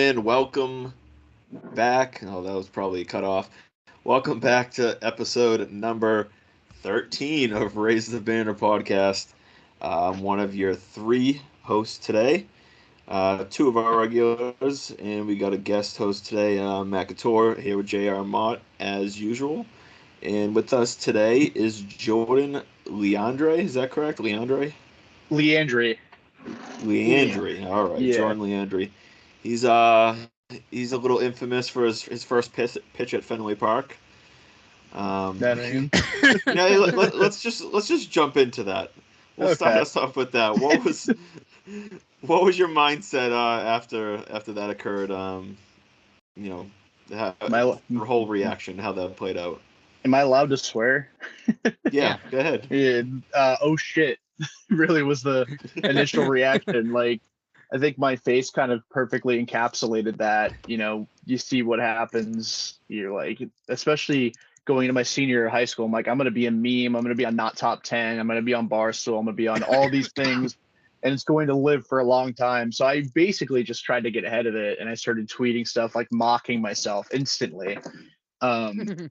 and welcome back. Oh, that was probably cut off. Welcome back to episode number 13 of Raise the Banner podcast. I'm one of your three hosts today, two of our regulars, and we got a guest host today, Matt Couture, here with JR Mott as usual. And with us today is Jordan Leandre. Is that correct? Leandre? Leandre. Leandre. All right, Yeah. Jordan Leandre. He's a little infamous for his first pitch at Fenway Park. That name. Let's just jump into that. We'll start Okay. us off with that. What was your mindset after that occurred? You know, Am I, your whole reaction, how that played out. am I allowed to swear? Yeah, go ahead. Yeah. Oh shit. Really was the initial reaction. Like, I think my face kind of perfectly encapsulated that. You see what happens. You're like, especially going into my senior year of high school, I'm like, I'm gonna be a meme. I'm gonna be on Not Top 10. I'm gonna be on Barstool. I'm gonna be on all these things, and it's going to live for a long time. So I basically just tried to get ahead of it, and I started tweeting stuff like mocking myself instantly. Um,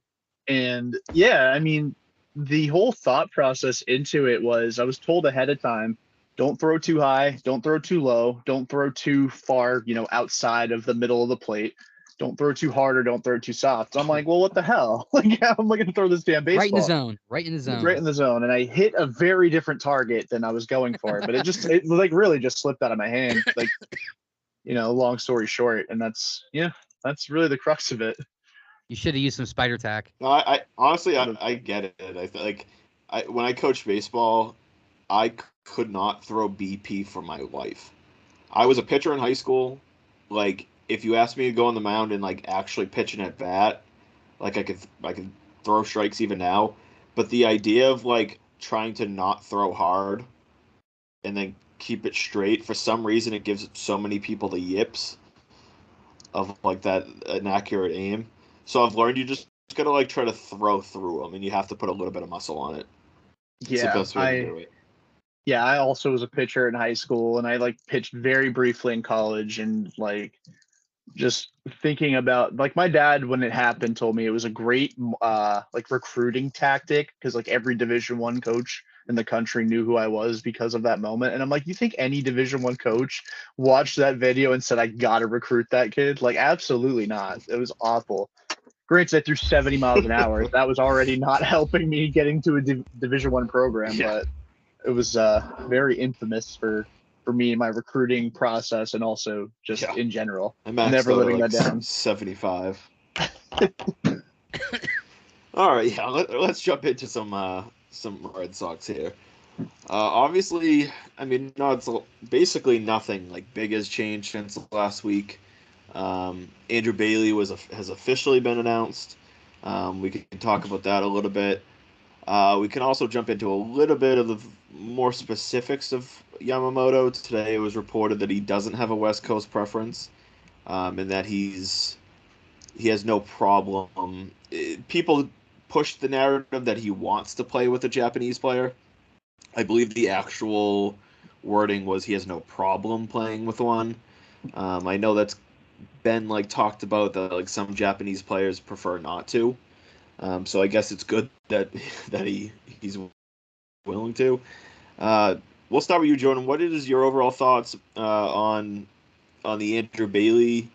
And yeah, I mean, the whole thought process into it was I was told ahead of time, don't throw too high, don't throw too low, don't throw too far, outside of the middle of the plate. Don't throw too hard or don't throw too soft. So I'm like, well, what the hell? Like, how am I going to throw this damn Right in the baseball? zone. Right in the zone. Right in the zone. And I hit a very different target than I was going for. But it like really just slipped out of my hand. Like, long story short. And that's really the crux of it. You should have used some spider tack. No, I honestly I get it. When I coached baseball, I could not throw BP for my life. I was a pitcher in high school. Like, if you asked me to go on the mound and like actually pitch an at bat, like I could throw strikes even now. But the idea of like trying to not throw hard and then keep it straight, for some reason it gives so many people the yips of like that inaccurate aim. So I've learned you just gotta like try to throw through them, and you have to put a little bit of muscle on it. It's the Yeah. best way to do it. Yeah, I also was a pitcher in high school, and I like pitched very briefly in college. And like, just thinking about like my dad when it happened told me it was a great like recruiting tactic, because like every Division 1 coach in the country knew who I was because of that moment. And I'm like, you think any Division 1 coach watched that video and said I gotta recruit that kid? Like, absolutely not. It was awful. Granted, I threw 70 miles an hour. That was already not helping me getting to a Division 1 program, Yeah. but it was very infamous for me and my recruiting process, and also just in general. I maxed Never out living at like that down. 75. All right, yeah. Let's jump into some Red Sox here. Obviously, I mean, no, it's basically nothing like big has changed since last week. Andrew Bailey has officially been announced. We can talk about that a little bit. We can also jump into a little bit of the more specifics of Yamamoto. Today it was reported that he doesn't have a West Coast preference, and that he has no problem. People push the narrative that he wants to play with a Japanese player. I believe the actual wording was he has no problem playing with one. I know that's been like talked about that like some Japanese players prefer not to. So I guess it's good that he's willing to. We'll start with you, Jordan. What is your overall thoughts on the Andrew Bailey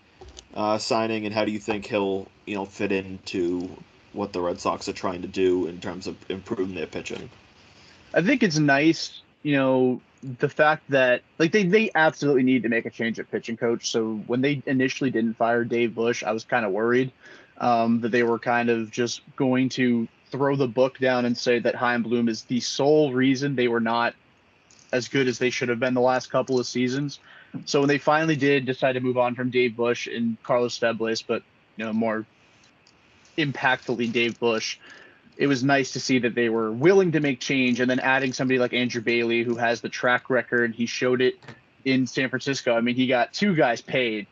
signing, and how do you think he'll fit into what the Red Sox are trying to do in terms of improving their pitching? I think it's nice, the fact that like they absolutely need to make a change at pitching coach. So when they initially didn't fire Dave Bush, I was kind of worried that they were kind of just going to throw the book down and say that Chaim Bloom is the sole reason they were not as good as they should have been the last couple of seasons. So when they finally did decide to move on from Dave Bush and Carlos Febles, but more impactfully Dave Bush, it was nice to see that they were willing to make change, and then adding somebody like Andrew Bailey, who has the track record. He showed it in San Francisco. I mean, he got two guys paid.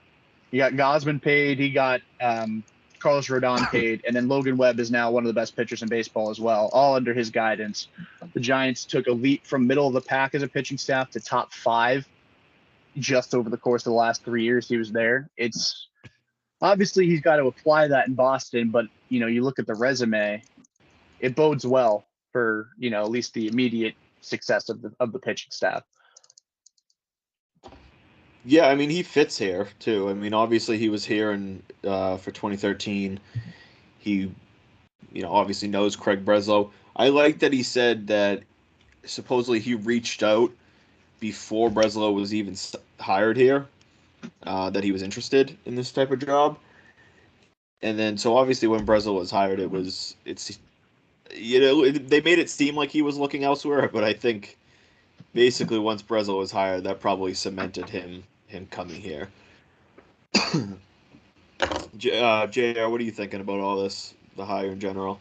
He got Gosman paid. He got Carlos Rodon paid. And then Logan Webb is now one of the best pitchers in baseball as well, all under his guidance. The Giants took a leap from middle of the pack as a pitching staff to top 5, just over the course of the last 3 years he was there. It's obviously he's got to apply that in Boston, but you look at the resume, it bodes well for at least the immediate success of the pitching staff. Yeah, I mean he fits here too. I mean obviously he was here for 2013. He obviously knows Craig Breslow. I like that he said that supposedly he reached out before Breslow was even hired here, that he was interested in this type of job. And then so obviously when Breslow was hired, they made it seem like he was looking elsewhere, but I think basically once Breslow was hired, that probably cemented him coming here. JR, what are you thinking about all this, the hire in general?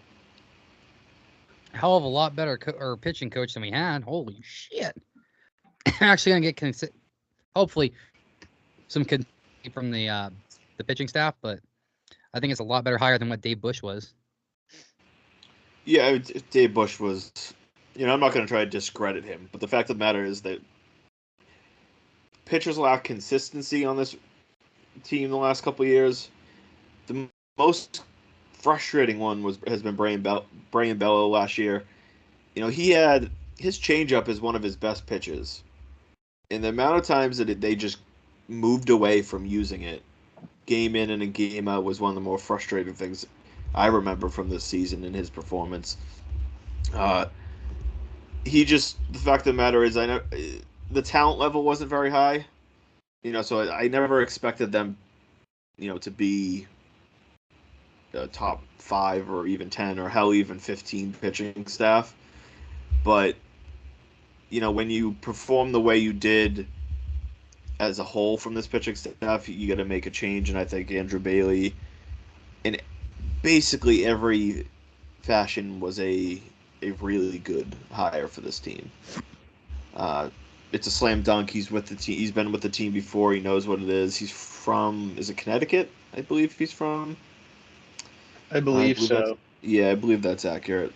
Hell of a lot better pitching coach than we had. Holy shit! Actually, gonna get hopefully some from the pitching staff, but I think it's a lot better hire than what Dave Bush was. Yeah, Dave Bush was. I'm not going to try to discredit him, but the fact of the matter is that pitchers lack consistency on this team the last couple of years. The most frustrating one has been Brian Bello last year. He had his changeup is one of his best pitches, and the amount of times that they just moved away from using it, game in and game out, was one of the more frustrating things I remember from this season in his performance. The fact of the matter is, I know the talent level wasn't very high, so I never expected them, to be top 5 or even 10 or hell even 15 pitching staff. But, when you perform the way you did as a whole from this pitching staff, you got to make a change. And I think Andrew Bailey, in basically every fashion, was a really good hire for this team. It's a slam dunk. He's with the team. He's been with the team before. He knows what it is. He's from, is it Connecticut? I believe he's from. I believe so. Yeah, I believe that's accurate.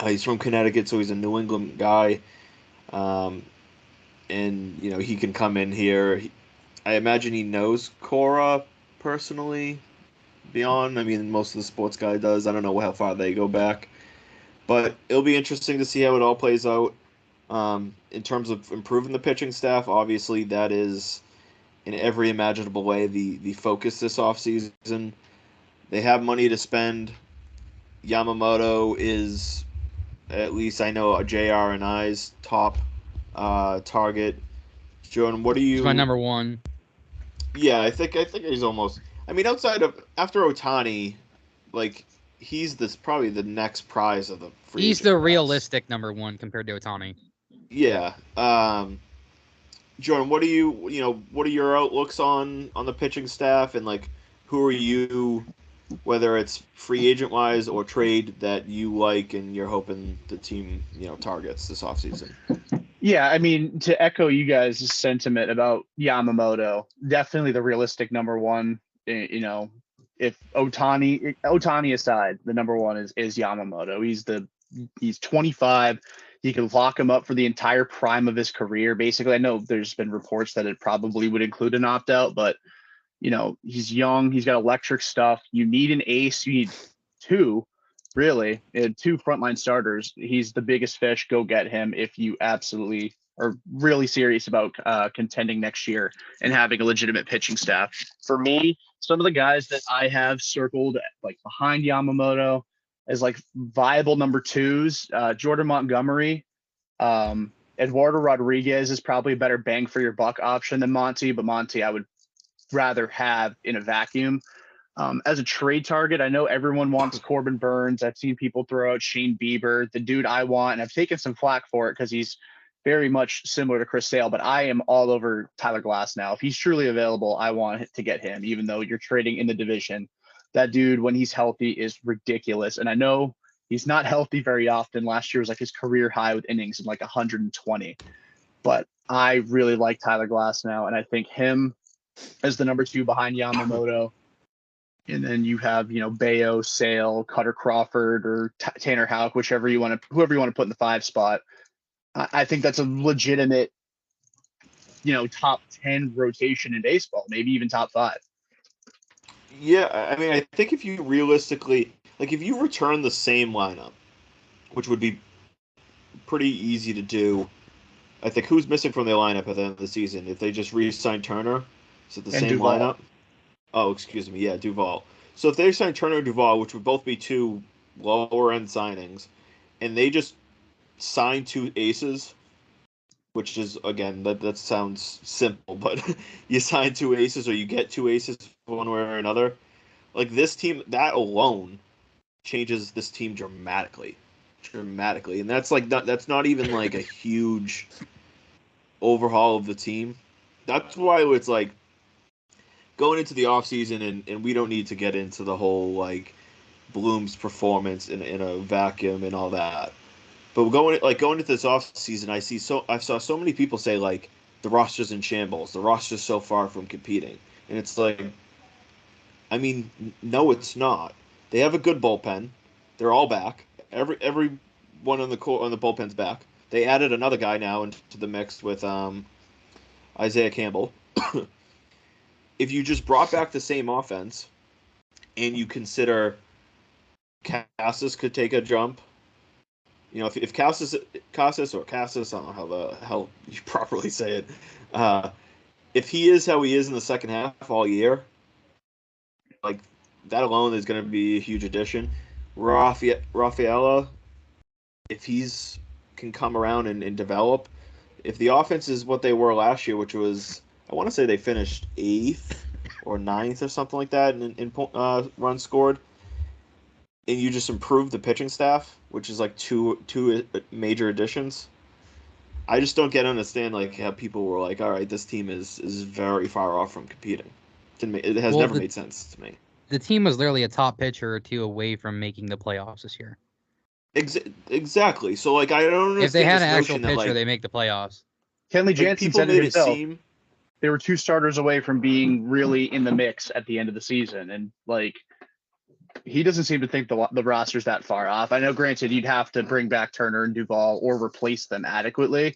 He's from Connecticut, so he's a New England guy. And he can come in here. I imagine he knows Cora personally. Beyond, I mean, most of the sports guy does. I don't know how far they go back, but it'll be interesting to see how it all plays out. In terms of improving the pitching staff, obviously that is in every imaginable way the focus this offseason. They have money to spend. Yamamoto is, at least I know, JR and I's top target. Jordan, what do you? He's my number one. Yeah, I think he's almost. I mean, after Ohtani, like he's probably the next prize of the free. He's the realistic number one compared to Ohtani. Yeah. Jordan, what are your outlooks on the pitching staff, and like who are you, whether it's free agent wise or trade, that you like and you're hoping the team targets this offseason? Yeah, I mean, to echo you guys' sentiment about Yamamoto, definitely the realistic number one. If Ohtani aside, the number one is Yamamoto. He's 25. You can lock him up for the entire prime of his career. Basically, I know there's been reports that it probably would include an opt-out, but he's young. He's got electric stuff. You need an ace. You need two, really, two frontline starters. He's the biggest fish. Go get him if you absolutely are really serious about contending next year and having a legitimate pitching staff. For me, some of the guys that I have circled like behind Yamamoto as like viable number twos, Jordan Montgomery, Eduardo Rodriguez is probably a better bang for your buck option than Monty, but Monty I would rather have in a vacuum. As a trade target, I know everyone wants Corbin Burns. I've seen people throw out Shane Bieber, the dude I want, and I've taken some flack for it because he's very much similar to Chris Sale, but I am all over Tyler Glass now. If he's truly available, I want to get him, even though you're trading in the division. That dude, when he's healthy, is ridiculous. And I know he's not healthy very often. Last year was like his career high with innings in like 120. But I really like Tyler Glass now, and I think him as the number two behind Yamamoto. And then you have, Bayo, Sale, Cutter Crawford, or Tanner Houck, whoever you want to put in the 5 spot. I think that's a legitimate top 10 rotation in baseball, maybe even top 5. Yeah, I mean, I think if you realistically, like, if you return the same lineup, which would be pretty easy to do, I think who's missing from their lineup at the end of the season? If they just re-sign Turner, is it the And same Duvall. lineup? Oh, excuse me, yeah, Duvall. So if they sign Turner and Duvall, which would both be two lower end signings, and they just sign two aces, which is again that sounds simple, but you sign two aces or you get two aces one way or another. Like this team, that alone changes this team dramatically, and that's not even like a huge overhaul of the team. That's why it's like going into the offseason, and we don't need to get into the whole like Bloom's performance in a vacuum and all that. But going into this offseason, I saw so many people say like the roster's in shambles, the roster's so far from competing, and it's like, I mean, no, it's not. They have a good bullpen. They're all back. Every one on the bullpen's back. They added another guy now into the mix with Isaiah Campbell. If you just brought back the same offense, and you consider Cassis could take a jump, if Cassis, or Cassis, I don't know how the hell you properly say it, if he is how he is in the second half all year, like that alone is going to be a huge addition. Rafaela, if he's can come around and develop, if the offense is what they were last year, which was, I want to say they finished 8th or 9th or something like that in runs scored, and you just improve the pitching staff, which is like two major additions. I just don't understand like how people were like, all right, this team is very far off from competing. It has never made sense to me. The team was literally a top pitcher or two away from making the playoffs this year. Exactly. So like I don't understand. If they had this an actual notion that, pitcher, like, they make the playoffs. Kenley Jansen people said it made himself. seem They were 2 starters away from being really in the mix at the end of the season, and like he doesn't seem to think the roster's that far off. I know, granted, you'd have to bring back Turner and Duvall or replace them adequately,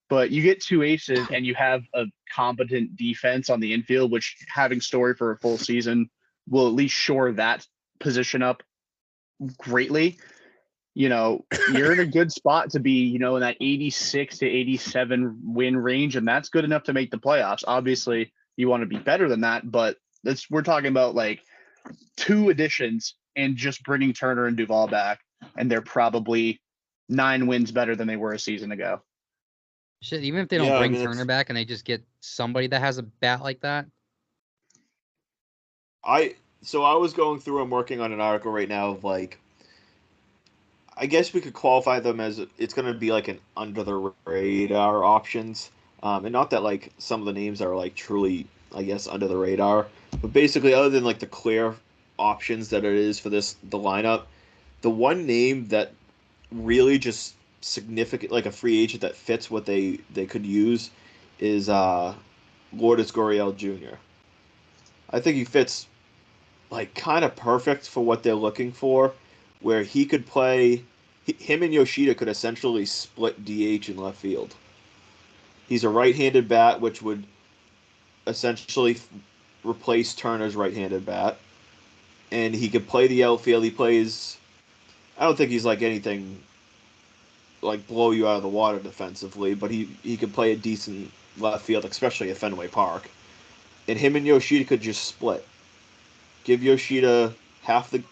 but you get 2 aces and you have a competent defense on the infield, which having Story for a full season will at least shore that position up greatly. You're in a good spot to be, in that 86 to 87 win range, and that's good enough to make the playoffs. Obviously, you want to be better than that, but we're talking about like 2 additions and just bringing Turner and Duvall back, and they're probably 9 wins better than they were a season ago. Shit, even if they don't bring Turner back and they just get somebody that has a bat like that. So I was going through, I'm working on an article right now of like, I guess we could qualify them as it's going to be like an under the radar options. And not that like some of the names are like truly, I guess, under the radar, but basically other than like the clear options that it is for the lineup, the one name that really just significant, like a free agent that fits what they could use is Lourdes Gurriel Jr. I think he fits like kind of perfect for what they're looking for, where he could play. Him and Yoshida could essentially split DH in left field. He's a right-handed bat, which would essentially replace Turner's right-handed bat, and he could play the outfield. He plays. I don't think he's like anything like blow you out of the water defensively, but he could play a decent left field, especially at Fenway Park. And him and Yoshida could just split. Give Yoshida half the.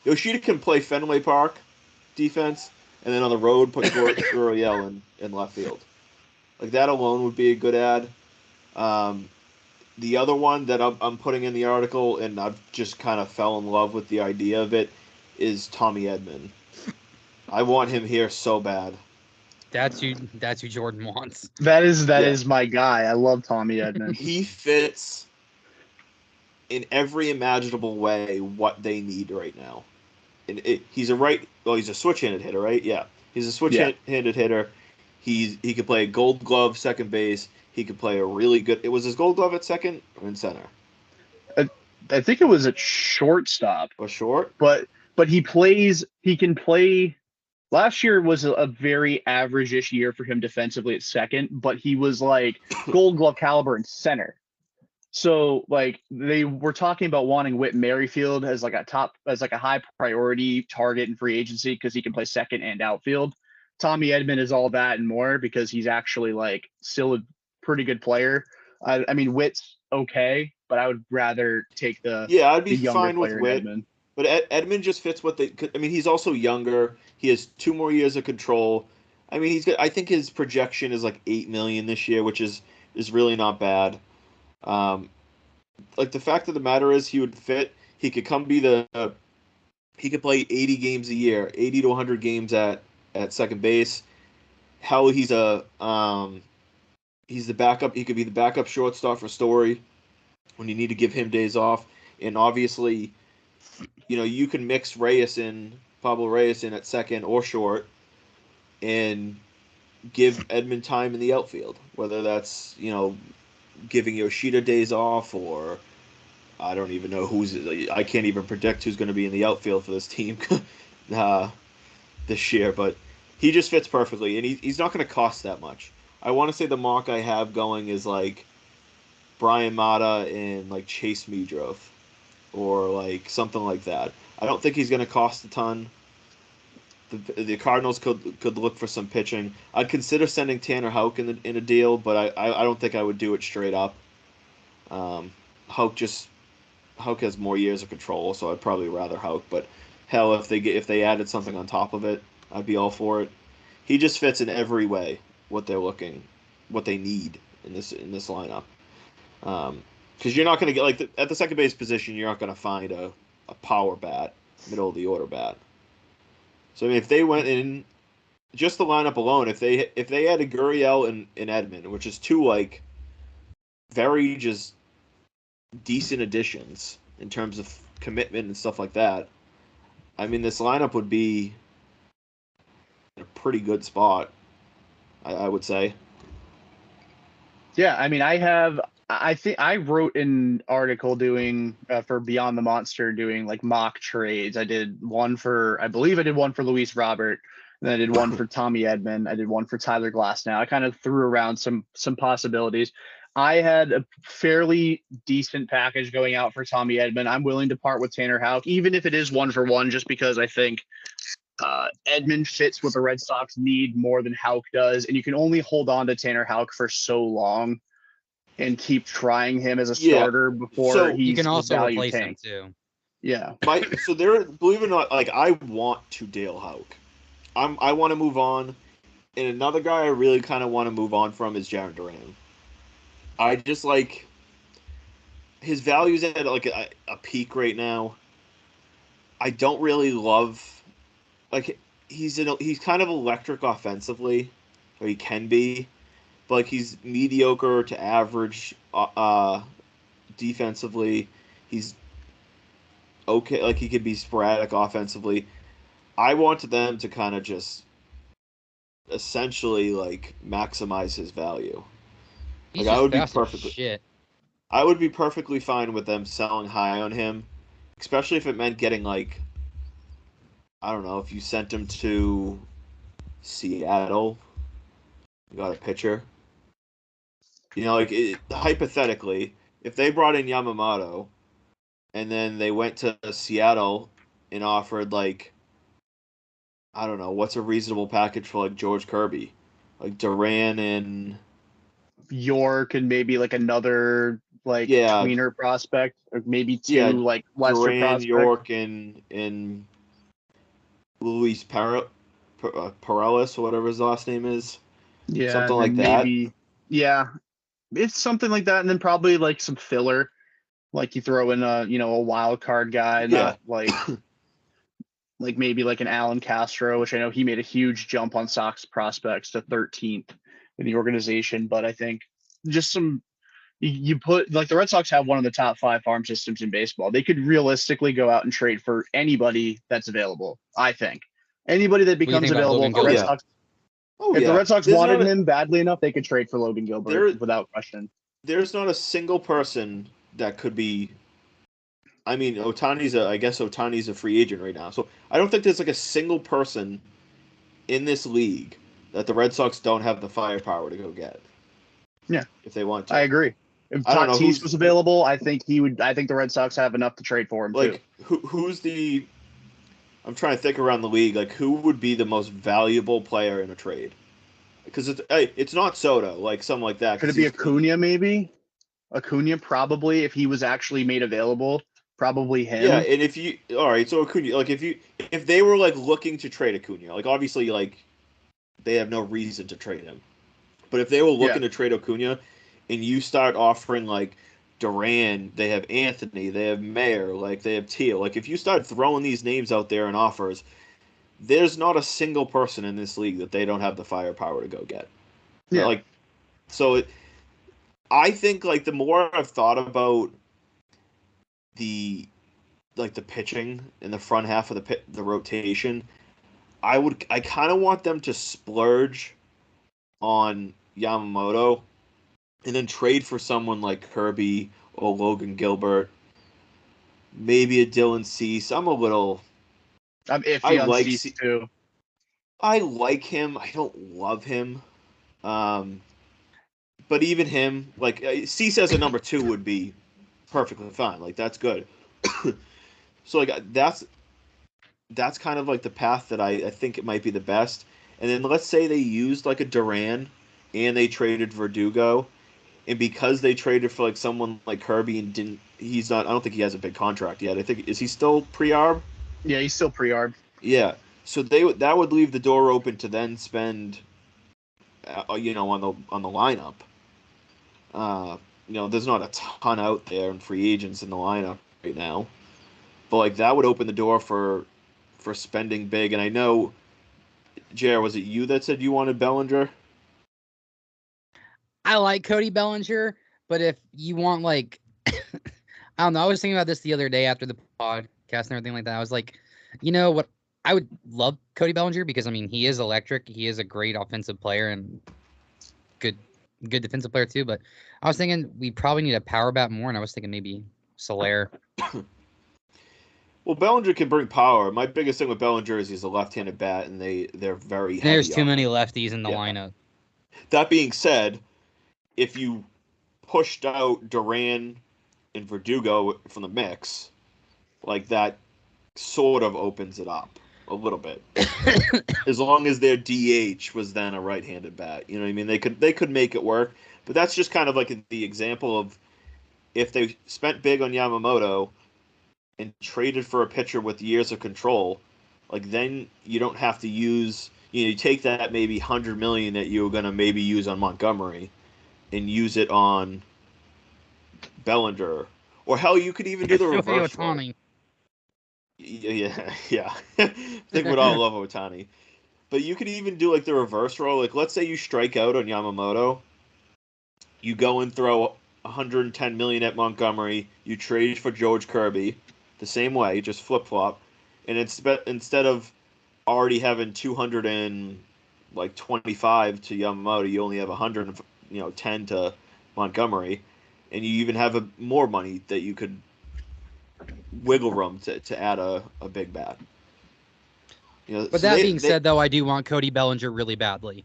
Yoshida can play Fenway Park defense, and then on the road put Gurriel in left field. Like that alone would be a good ad. The other one that I'm putting in the article, and I've just kind of fell in love with the idea of it, is Tommy Edman. I want him here so bad. That's who Jordan wants. That is my guy. I love Tommy Edman. He fits in every imaginable way what they need right now. And he's a switch-handed hitter, right? Yeah. He's a switch-handed hitter. He could play a Gold Glove second base. He could play a really good. It was his Gold Glove at second or in center. I think it was at shortstop. Or short. But he plays. He can play Last year was a very average-ish year for him defensively at second, but he was like Gold Glove caliber in center. So like they were talking about wanting Whit Merrifield as like a high priority target in free agency because he can play second and outfield. Tommy Edman is all that and more because he's actually like still a pretty good player. I mean Whit's okay, but I would rather take the I'd be younger fine with player Whit. in Edman. But Edmund just fits what they. I mean, he's also younger. He has 2 more years of control. I mean, he's got. I think his projection is like 8 million this year, which is really not bad. Like the fact of the matter is, he would fit. He could come be the. He could play 80 games a year, 80 to 100 games at second base. Hell, he's the backup. He could be the backup shortstop for Story when you need to give him days off. And obviously, you can mix Pablo Reyes in at second or short, and give Edmund time in the outfield. Whether that's giving Yoshida days off, or I don't even know I can't even predict who's going to be in the outfield for this team this year. But he just fits perfectly, and he's not going to cost that much. I want to say the mock I have going is like Brian Mata and like Chase Meadroth, or like something like that. I don't think he's going to cost a ton. The Cardinals could look for some pitching. I'd consider sending Tanner Houck in a deal, but I don't think I would do it straight up. Houck has more years of control, so I'd probably rather Houck. But hell, if they added something on top of it, I'd be all for it. He just fits in every way what they need in this lineup. Because you're not going to get at the second base position, you're not going to find a power bat, middle of the order bat. So I mean, if they went in just the lineup alone, if they added Gurriel and Edman, which is two like very just decent additions in terms of commitment and stuff like that, I mean, this lineup would be in a pretty good spot, I would say. Yeah, I mean, I think I wrote an article doing for Beyond the Monster, doing like mock trades. I believe I did one for Luis Robert, and then I did one for Tommy Edman. I did one for Tyler Glasnow. I kind of threw around some possibilities. I had a fairly decent package going out for Tommy Edman. I'm willing to part with Tanner Houck, even if it is 1-for-1, just because I think Edman fits what the Red Sox need more than Houck does, and you can only hold on to Tanner Houck for so long and keep trying him as a starter before you can also replace him tanked. too. Yeah. So there, believe it or not, like I want to Dale Houck. I want to move on, and another guy I really kind of want to move on from is Jarren Duran. I just like his value's at like a peak right now. I don't really love he's kind of electric offensively, or he can be, but like he's mediocre to average defensively. He's okay, like he could be sporadic offensively. I wanted them to kind of just essentially like maximize his value. He's Like I would be fast as perfectly shit. I would be perfectly fine with them selling high on him, especially if it meant getting like I don't know, if you sent him to Seattle, you got a pitcher. Hypothetically, if they brought in Yamamoto and then they went to Seattle and offered like I don't know, what's a reasonable package for like George Kirby? Like Duran and York and maybe like another like tweener prospect, or maybe two like lesser Duran, prospects. York, and Luis Pareles, or whatever his last name is. Yeah, something like that. It's something like that, and then probably like some filler, like you throw in a wild card guy, not like like maybe like an Alan Castro, which I know he made a huge jump on Sox prospects to 13th in the organization, but I think just you put like the Red Sox have one of the top 5 farm systems in baseball. They could realistically go out and trade for anybody that's available. I think anybody that becomes available. If the Red Sox wanted him badly enough, they could trade for Logan Gilbert without question. There's not a single person that could be. I mean, I guess Ohtani's a free agent right now, so I don't think there's like a single person in this league that the Red Sox don't have the firepower to go get. Yeah, if they want to. I agree. If I don't know Tatis was available, I think the Red Sox have enough to trade for him too. Who's the? I'm trying to think around the league. Like, who would be the most valuable player in a trade? Because it's not Soto, like something like that. Could it be Acuna? Maybe Acuna, probably, if he was actually made available. Probably him. Yeah, and all right, so Acuna, like if they were like looking to trade Acuna, like obviously like they have no reason to trade him, but if they were looking to trade Acuna, and you start offering like Duran, they have Anthony, they have Mayer, like they have Teal, like if you start throwing these names out there in offers, there's not a single person in this league that they don't have the firepower to go get. Yeah, like so I think like the more I've thought about the pitching in the front half of the rotation, I kind of want them to splurge on Yamamoto and then trade for someone like Kirby or Logan Gilbert, maybe a Dylan Cease. I'm iffy on Cease too. I like him. I don't love him. But even him, like Cease as a number 2 would be perfectly fine. Like that's good. So like that's kind of like the path that I think it might be the best. And then let's say they used like a Duran and they traded Verdugo, and because they traded for like someone like Kirby and I don't think he has a big contract yet. I think, is he still pre-arb? Yeah, he's still pre-arb. Yeah. So that would leave the door open to then spend on the lineup. There's not a ton out there in free agents in the lineup right now. But like that would open the door for spending big. And I know, Jer, was it you that said you wanted Bellinger? I like Cody Bellinger, but if you want like, I don't know. I was thinking about this the other day after the podcast and everything like that. I was like, you know what? I would love Cody Bellinger because I mean he is electric. He is a great offensive player and good defensive player too. But I was thinking we probably need a power bat more, and I was thinking maybe Soler. Well, Bellinger can bring power. My biggest thing with Bellinger is he's a left-handed bat, and they're very heavy. There's too many lefties in the lineup. That being said, if you pushed out Duran and Verdugo from the mix, like that sort of opens it up a little bit. As long as their DH was then a right-handed bat, you know what I mean? They could make it work, but that's just kind of like the example of if they spent big on Yamamoto and traded for a pitcher with years of control, like then you don't have to use, you take that maybe $100 million that you were going to maybe use on Montgomery and use it on Bellinger, or hell, you could even do the reverse role. Yeah. I think we'd all love Ohtani. But you could even do like the reverse role. Like let's say you strike out on Yamamoto, you go and throw $110 million at Montgomery, you trade for George Kirby, the same way, just flip flop, and instead of already having 225 to Yamamoto, you only have 110 to Montgomery, and you even have more money that you could wiggle room to add a big bat. But that being said, though, I do want Cody Bellinger really badly.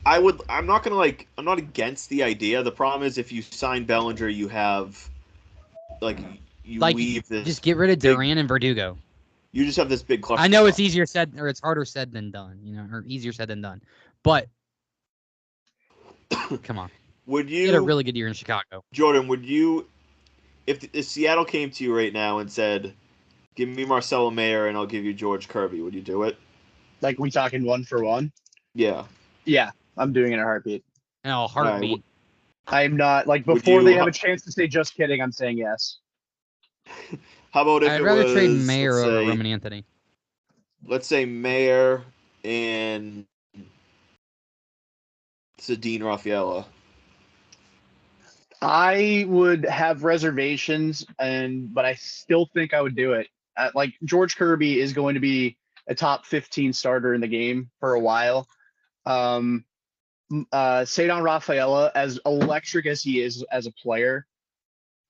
I'm not against the idea. The problem is if you sign Bellinger, you have leave this. Just get rid of Duran and Verdugo. You just have this big cluster. I know it's easier said, or it's harder said than done. Or easier said than done. But come on, would you get a really good year in Chicago? Jordan, would you, if Seattle came to you right now and said, "Give me Marcelo Mayer and I'll give you George Kirby," would you do it? Like we talking 1-for-1? Yeah. Yeah, I'm doing it in a heartbeat. No, heartbeat. I'm not before they have a chance to say just kidding. I'm saying yes. How about if I'd rather trade Mayer over Roman Anthony? Let's say Mayer and Zadine Rafaela. I would have reservations, but I still think I would do it. George Kirby is going to be a top 15 starter in the game for a while. Cedar Rafaela, as electric as he is as a player,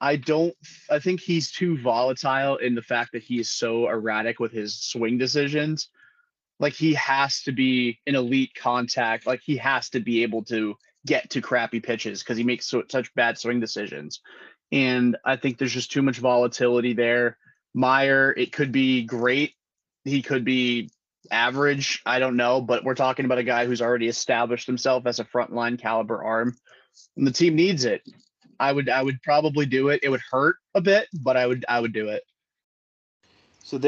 I think he's too volatile in the fact that he is so erratic with his swing decisions. Like, he has to be an elite contact. Like, he has to be able to get to crappy pitches because he makes such bad swing decisions. And I think there's just too much volatility there. Meyer, it could be great. He could be average. I don't know. But we're talking about a guy who's already established himself as a frontline caliber arm. And the team needs it. I would probably do it. It would hurt a bit, but I would do it. So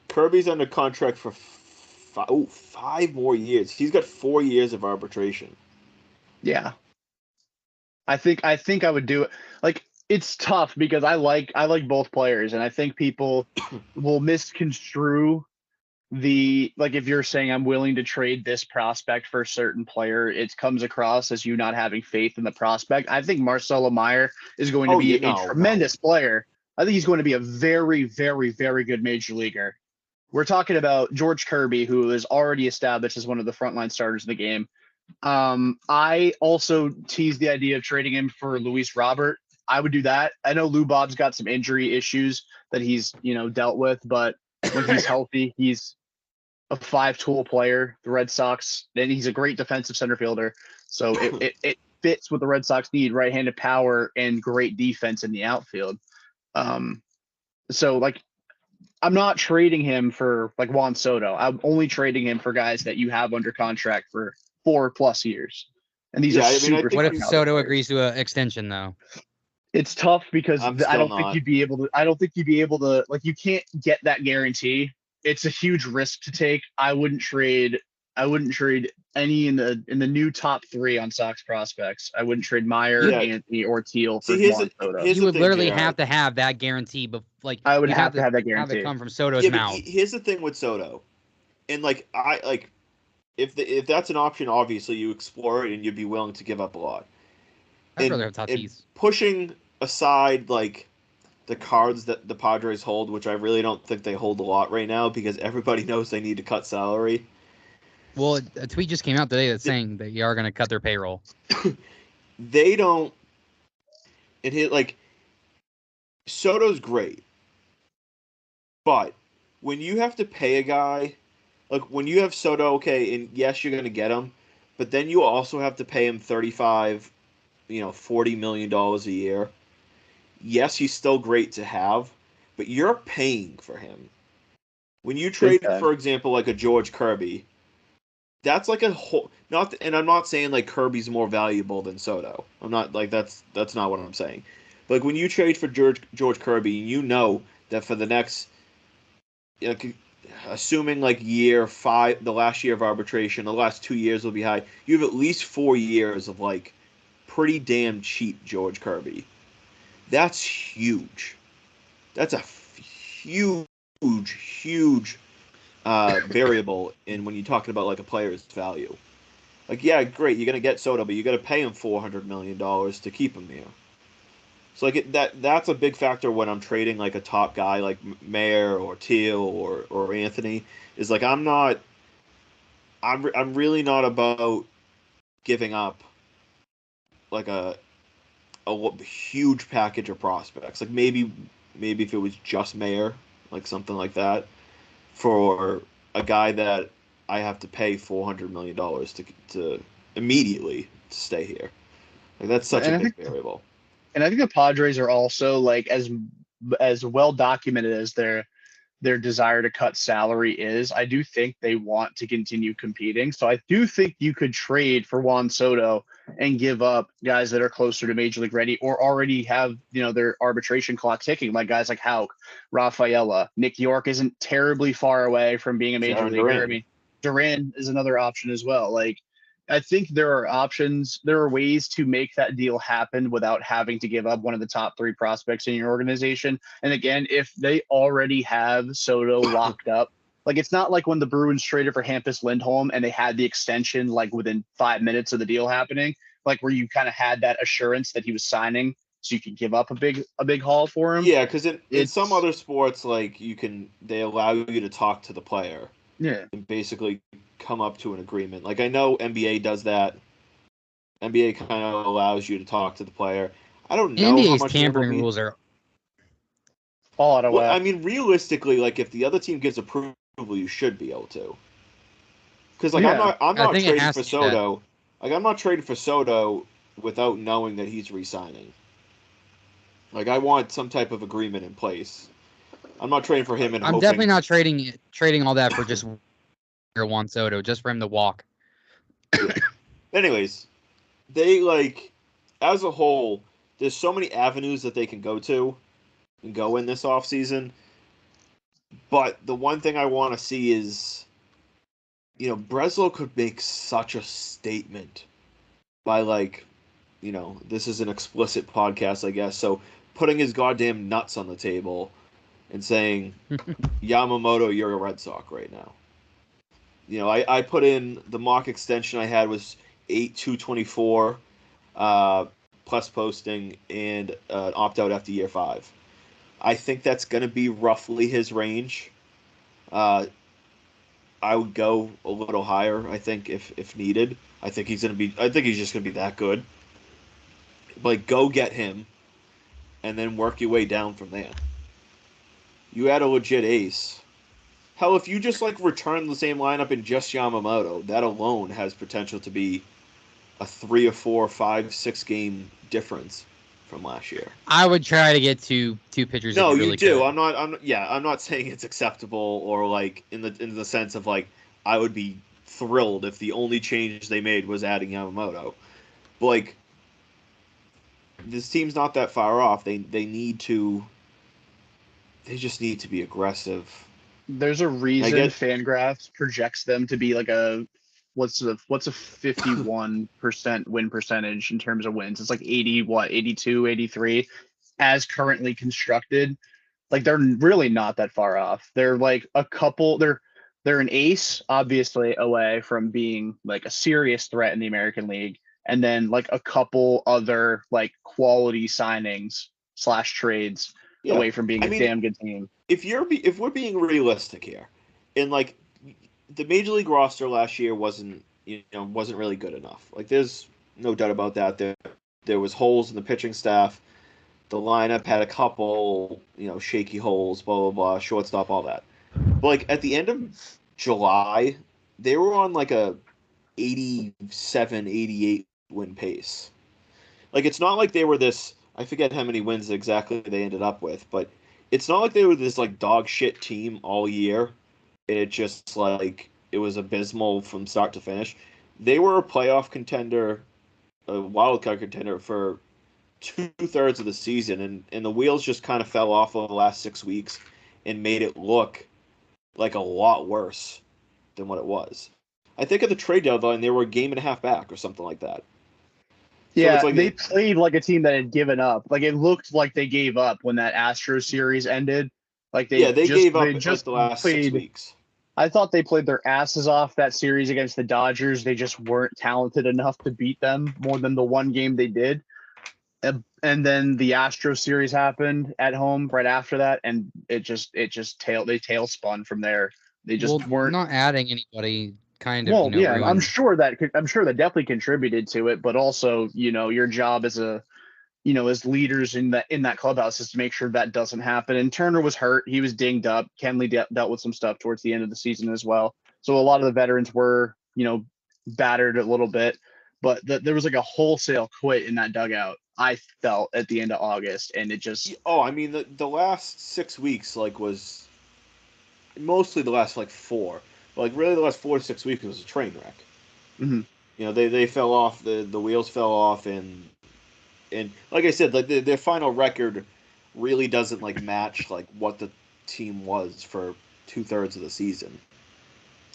Kirby's under contract for 5 more years. He's got 4 years of arbitration. Yeah. I think I would do it. Like, it's tough because I like both players, and I think people will misconstrue like, if you're saying I'm willing to trade this prospect for a certain player, it comes across as you not having faith in the prospect. I think Marcelo Meyer is going to be a tremendous player. I think he's going to be a very, very, very good major leaguer. We're talking about George Kirby, who is already established as one of the frontline starters in the game. I also teased the idea of trading him for Luis Robert. I would do that. I know Lou Bob's got some injury issues that he's, dealt with, but when he's healthy, he's a 5-tool player. The Red Sox, and he's a great defensive center fielder. So it fits what the Red Sox need: right-handed power and great defense in the outfield. So, like, I'm not trading him for, like, Juan Soto. I'm only trading him for guys that you have under contract for 4+ years. And these are super. What if Soto agrees to an extension, though? It's tough because I don't think you'd be able to. Like, you can't get that guarantee. It's a huge risk to take. I wouldn't trade any in the new top 3 on Sox prospects. I wouldn't trade Meyer, Anthony, or Teal for Juan Soto. You would literally have to have that guarantee, but I would have to have that guarantee. Have it come from Soto's mouth. Here's the thing with Soto, and if that's an option, obviously you explore it and you'd be willing to give up a lot. I'd rather have Tatis. Pushing aside the cards that the Padres hold, which I really don't think they hold a lot right now because everybody knows they need to cut salary. Well, a tweet just came out today that's saying that you are going to cut their payroll. They don't. Soto's great, but when you have to pay a guy, like when you have Soto, okay, and yes, you're going to get him, but then you also have to pay him $35, $40 million a year. Yes, he's still great to have, but you're paying for him. When you trade, for example, like a George Kirby, that's like a whole. And I'm not saying like Kirby's more valuable than Soto. I'm not like that's not what I'm saying. But like when you trade for George Kirby, you know that for the next, assuming like year 5, the last year of arbitration, the last 2 years will be high. You have at least 4 years of like pretty damn cheap George Kirby. That's huge. That's a huge variable in when you're talking about like a player's value. Like, yeah, great, you're gonna get Soto, but you got to pay him $400 million to keep him there. So like that's a big factor when I'm trading like a top guy like Mayer or Teal or Anthony. Is like I'm really not about giving up like a huge package of prospects. Like maybe if it was just Mayer, like something like that, for a guy that I have to pay $400 million to immediately to stay here. Like that's such a big variable. And I think the Padres are also like as well documented as their desire to cut salary is. I do think they want to continue competing. So I do think you could trade for Juan Soto and give up guys that are closer to Major League ready or already have, their arbitration clock ticking, like guys like Houck, Rafaela. Nick York isn't terribly far away from being a Major Leaguer. I mean, Duran is another option as well. Like, I think there are options. There are ways to make that deal happen without having to give up one of the top 3 prospects in your organization. And again, if they already have Soto locked up, like it's not like when the Bruins traded for Hampus Lindholm and they had the extension like within 5 minutes of the deal happening, like where you kind of had that assurance that he was signing, so you could give up a big haul for him. Yeah, because in some other sports, like they allow you to talk to the player. Yeah, and basically come up to an agreement. Like I know NBA does that. NBA kind of allows you to talk to the player. I don't know NBA's how much tampering rules are all out of whack. I mean, realistically, like if the other team gives approval, you should be able to. Because like Yeah. I'm not think it trading has for to be that. Soto. Like I'm not trading for Soto without knowing that he's re-signing. Like I want some type of agreement in place. I'm not trading for him and I'm hoping. definitely not trading all that for just Juan Soto, just for him to walk. Yeah. Anyways, they like as a whole, there's so many avenues that they can go to and go in this offseason. But the one thing I want to see is, Breslow could make such a statement by like, this is an explicit podcast, I guess. So putting his goddamn nuts on the table and saying, Yamamoto, you're a Red Sox right now. I put in the mock extension I had was 8/2/24 plus posting and opt out after year 5. I think that's going to be roughly his range. I would go a little higher. I think if needed. I think he's just going to be that good. Like go get him, and then work your way down from there. You had a legit ace. Hell, if you just like return the same lineup in just Yamamoto, that alone has potential to be a 3 or 4, 5, 6 game difference from last year. I would try to get two pitchers. No, if you really do. Could. I'm not saying it's acceptable or like in the sense of like I would be thrilled if the only change they made was adding Yamamoto. But like this team's not that far off. They just need to be aggressive. There's a reason Fangraphs projects them to be like what's a 51% win percentage in terms of wins. It's like 82, 83 as currently constructed. Like they're really not that far off. They're like they're an ace obviously away from being like a serious threat in the American League, and then like a couple other like quality signings / trades away from being a damn good team. If we're being realistic here, and like the major league roster last year wasn't really good enough. Like there's no doubt about that. There was holes in the pitching staff. The lineup had a couple, shaky holes, blah blah blah, shortstop, all that. But like at the end of July, they were on like a 87, 88 win pace. Like it's not like they were this. I forget how many wins exactly they ended up with, but it's not like they were this like dog shit team all year. And it just like it was abysmal from start to finish. They were a playoff contender, a wild card contender for 2/3 of the season, and the wheels just kind of fell off over the last 6 weeks and made it look like a lot worse than what it was. I think at the trade deadline they were a game and a half back or something like that. Yeah, so it's like they played like a team that had given up. Like it looked like they gave up when that Astros series ended. Like they gave up they like the last played, 6 weeks. I thought they played their asses off that series against the Dodgers. They just weren't talented enough to beat them more than the one game they did. And then the Astros series happened at home right after that, and they tail spun from there. They just weren't not adding anybody. Kind of, well, yeah, ruined. I'm sure that definitely contributed to it, but also, your job as as leaders in that clubhouse is to make sure that doesn't happen. And Turner was hurt; he was dinged up. Kenley dealt with some stuff towards the end of the season as well. So a lot of the veterans were, battered a little bit, but there was like a wholesale quit in that dugout. I felt at the end of August, and it just the last 6 weeks was mostly the last 4. But really the last 4 to 6 weeks was a train wreck. Mm-hmm. They fell off, the wheels fell off, and like I said, their final record really doesn't match what the team was for 2/3 of the season.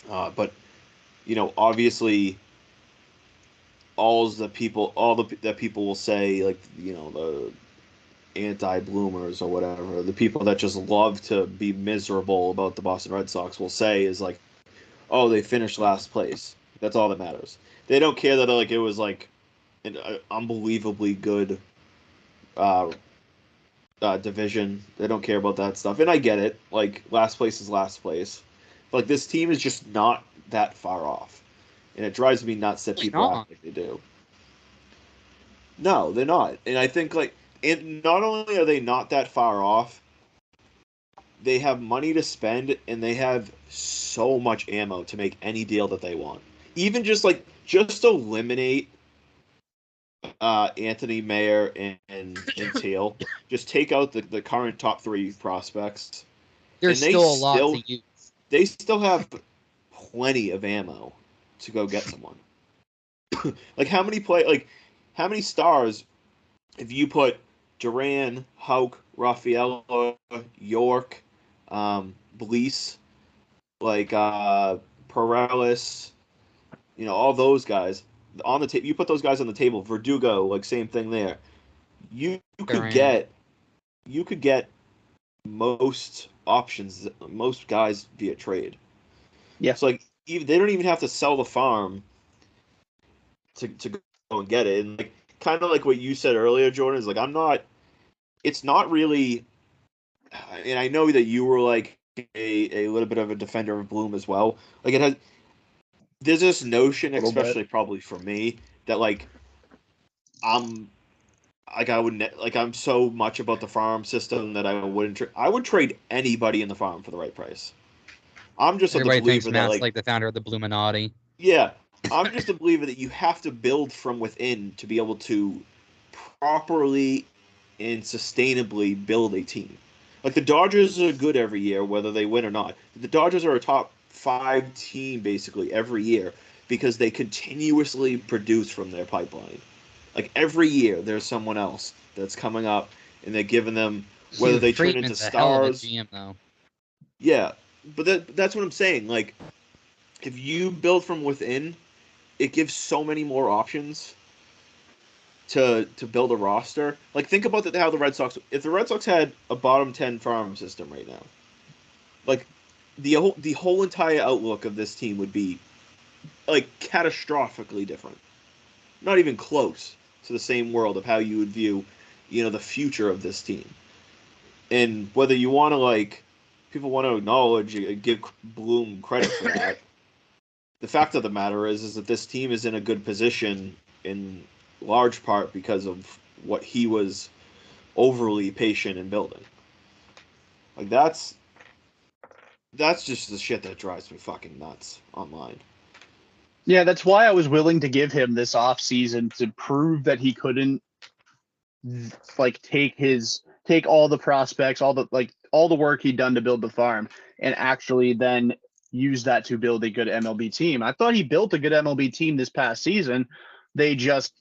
But obviously, all that people will say, the anti-bloomers or whatever, the people that just love to be miserable about the Boston Red Sox will say is oh, they finished last place. That's all that matters. They don't care that it was an unbelievably good division. They don't care about that stuff, and I get it. Last place is last place. But this team is just not that far off, and it drives me nuts that people act like they do. No, they're not, and I think and not only are they not that far off, they have money to spend, and they have so much ammo to make any deal that they want. Even just eliminate Anthony Mayer and Teal. Just take out the current top 3 prospects, There's and still a lot to use. they still have plenty of ammo to go get someone. Like how many stars if you put Duran, Hauk, Raffaello, York, Blease, Perales, all those guys on the table. You put those guys on the table. Verdugo, same thing there. You could get most options, most guys via trade. Yeah. So they don't even have to sell the farm to go and get it. And kind of like what you said earlier, Jordan, is it's not really, and I know that you were a little bit of a defender of Bloom as well. There's this notion, especially probably for me, that I'm I'm so much about the farm system that I would trade anybody in the farm for the right price. I'm just Everybody a believer thinks Matt's that like the founder of the Bluminati. Yeah, I'm just a believer that you have to build from within to be able to properly and sustainably build a team. The Dodgers are good every year, whether they win or not. The Dodgers are a top 5 team basically every year because they continuously produce from their pipeline. Every year, there's someone else that's coming up, and they're giving them whether they turn into Friedman's a hell of a stars. GM, though. Yeah, but that's what I'm saying. If you build from within, it gives so many more options to build a roster. Think about how the Red Sox. If the Red Sox had a bottom 10 farm system right now, the whole entire outlook of this team would be catastrophically different. Not even close to the same world of how you would view, the future of this team. And whether you want to people want to acknowledge, give Bloom credit for that. The fact of the matter is that this team is in a good position in large part because of what he was overly patient in building. That's just the shit that drives me fucking nuts online. Yeah, that's why I was willing to give him this offseason to prove that he couldn't take all the prospects, all the work he'd done to build the farm and actually then use that to build a good MLB team. I thought he built a good MLB team this past season. He just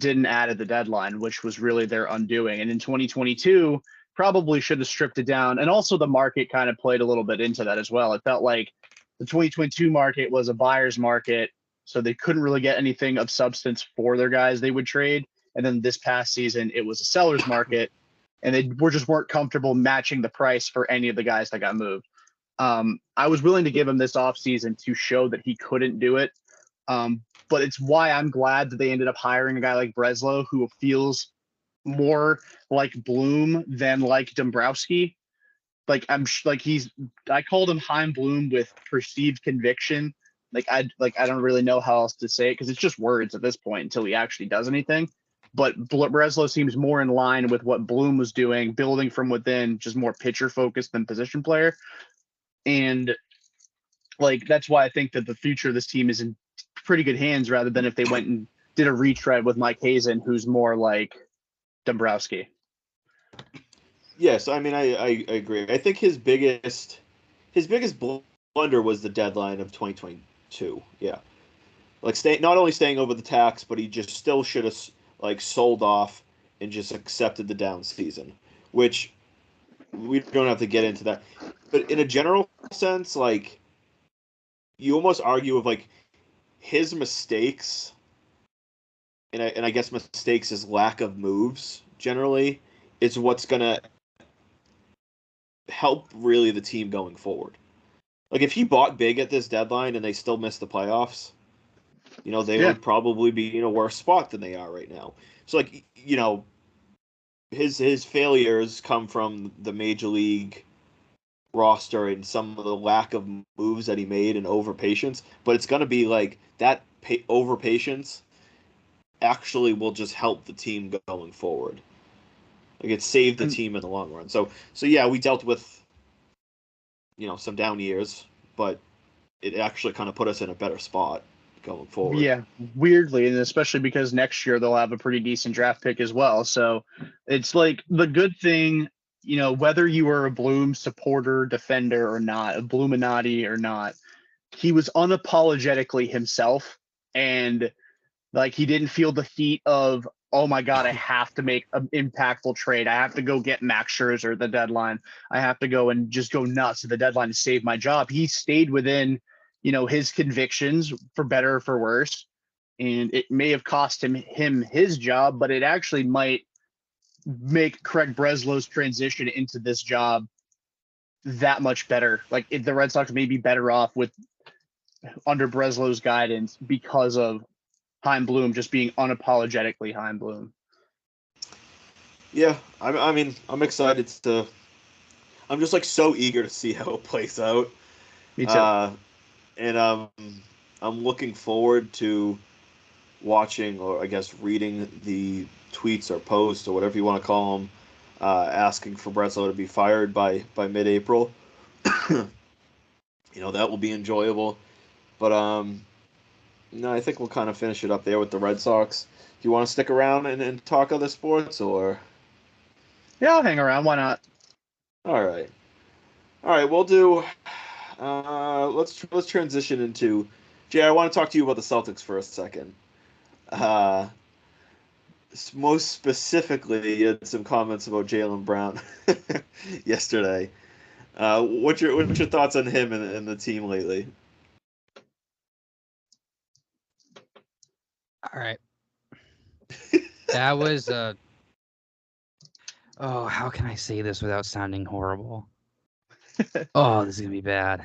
didn't add at the deadline, which was really their undoing. And in 2022, probably should have stripped it down. And also the market kind of played a little bit into that as well. It felt like the 2022 market was a buyer's market, so they couldn't really get anything of substance for their guys they would trade. And then this past season, it was a seller's market, and they weren't comfortable matching the price for any of the guys that got moved. I was willing to give him this offseason to show that he couldn't do it. But it's why I'm glad that they ended up hiring a guy like Breslow, who feels more like Bloom than like Dombrowski. I called him Heim Bloom with perceived conviction. I don't really know how else to say it because it's just words at this point until he actually does anything. But Breslow seems more in line with what Bloom was doing, building from within, just more pitcher focused than position player. And that's why I think that the future of this team is in pretty good hands rather than if they went and did a retread with Mike Hazen, who's more like Dombrowski. Yes, I mean I agree. I think his biggest blunder was the deadline of 2022. Yeah, not only staying over the tax, but he just still should have sold off and just accepted the down season, which we don't have to get into that. But in a general sense, you almost argue of his mistakes, and I guess mistakes is lack of moves generally is what's gonna help really the team going forward. If he bought big at this deadline and they still missed the playoffs, they would probably be in a worse spot than they are right now. So his failures come from the major league roster and some of the lack of moves that he made and over patience, but it's going to be that over patience actually will just help the team going forward. It saved the team in the long run. So yeah, we dealt with some down years, but it actually kind of put us in a better spot going forward. Yeah, weirdly, and especially because next year they'll have a pretty decent draft pick as well. So it's like the good thing, whether you are a Bloom supporter, defender or not, a Bloominati or not, he was unapologetically himself, and like he didn't feel the heat of, oh my God, I have to make an impactful trade. I have to go get Max Scherzer at the deadline. I have to go and just go nuts at the deadline to save my job. He stayed within, his convictions, for better or for worse. And it may have cost him his job, but it actually might make Craig Breslow's transition into this job that much better. Like the Red Sox may be better off with under Breslow's guidance because of Chaim Bloom just being unapologetically Chaim Bloom. Yeah, I mean, I'm excited to. I'm just like so eager to see how it plays out. Me too. And I'm looking forward to watching, or I guess reading the tweets or posts or whatever you want to call them, asking for Breslow to be fired by mid-April. That will be enjoyable. But no, I think we'll kind of finish it up there with the Red Sox. Do you want to stick around and talk other sports, or? Yeah, I'll hang around. Why not? All right. We'll do. Let's transition into. Jay, I want to talk to you about the Celtics for a second. Most specifically, you had some comments about Jaylen Brown yesterday. What's your thoughts on him and the team lately? All right. That was oh, how can I say this without sounding horrible? Oh, this is gonna be bad.